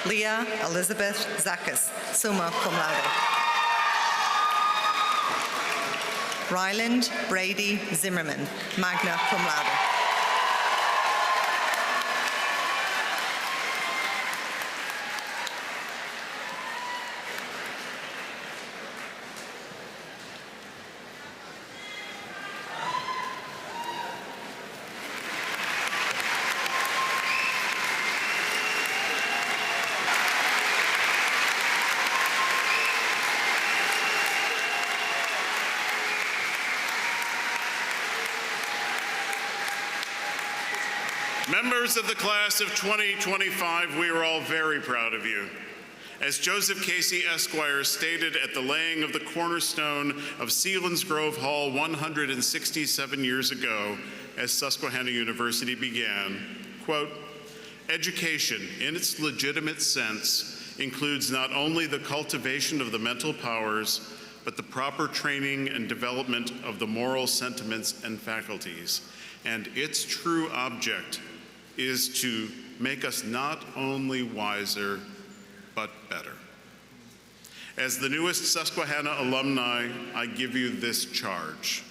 Leah Elizabeth Zakas, summa cum laude. Ryland Brady Zimmerman, magna cum laude. Members of the class of 2025, we are all very proud of you. As Joseph Casey Esquire stated at the laying of the cornerstone of Selinsgrove Hall 167 years ago, as Susquehanna University began, quote, "Education, in its legitimate sense, includes not only the cultivation of the mental powers, but the proper training and development of the moral sentiments and faculties. And its true object is to make us not only wiser, but better." As the newest Susquehanna alumni, I give you this charge.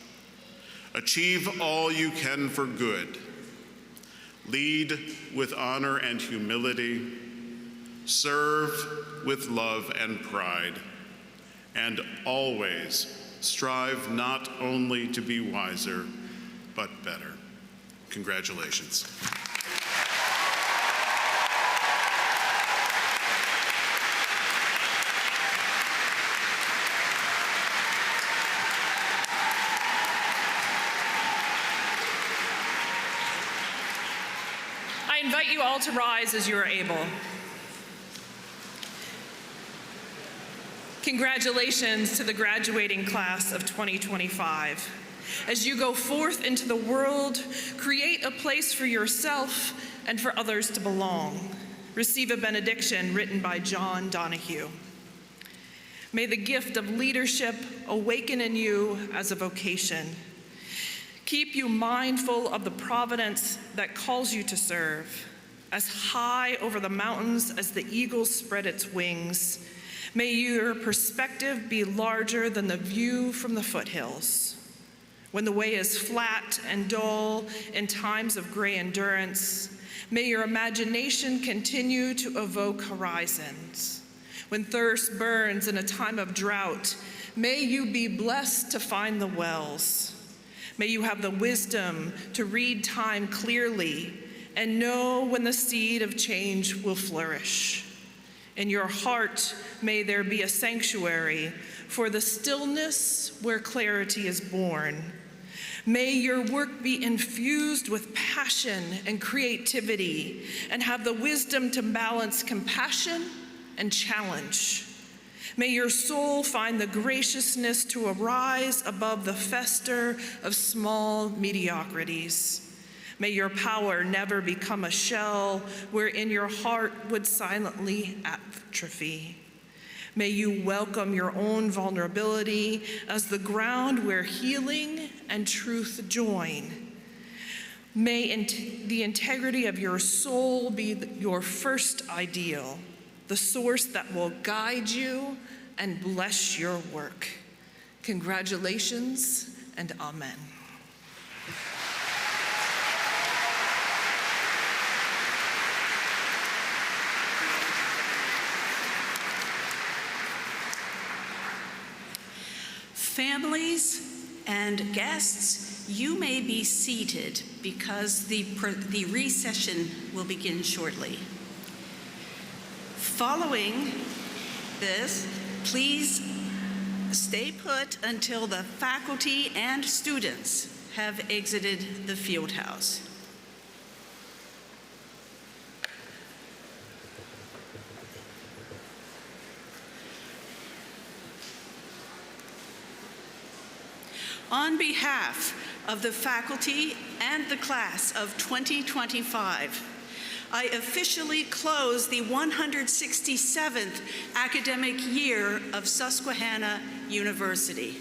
Achieve all you can for good. Lead with honor and humility. Serve with love and pride. And always strive not only to be wiser, but better. Congratulations. I invite you all to rise as you are able. Congratulations to the graduating class of 2025. As you go forth into the world, create a place for yourself and for others to belong. Receive a benediction written by John Donahue. May the gift of leadership awaken in you as a vocation. Keep you mindful of the providence that calls you to serve. As high over the mountains as the eagle spread its wings, may your perspective be larger than the view from the foothills. When the way is flat and dull in times of gray endurance, may your imagination continue to evoke horizons. When thirst burns in a time of drought, may you be blessed to find the wells. May you have the wisdom to read time clearly and know when the seed of change will flourish. In your heart, may there be a sanctuary for the stillness where clarity is born. May your work be infused with passion and creativity and have the wisdom to balance compassion and challenge. May your soul find the graciousness to arise above the fester of small mediocrities. May your power never become a shell wherein your heart would silently atrophy. May you welcome your own vulnerability as the ground where healing and truth join. May the integrity of your soul be your first ideal, the source that will guide you and bless your work. Congratulations and amen. Families and guests, you may be seated because the recession will begin shortly. Following this, please stay put until the faculty and students have exited the field house. On behalf of the faculty and the class of 2025, I officially close the 167th academic year of Susquehanna University.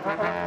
Thank you.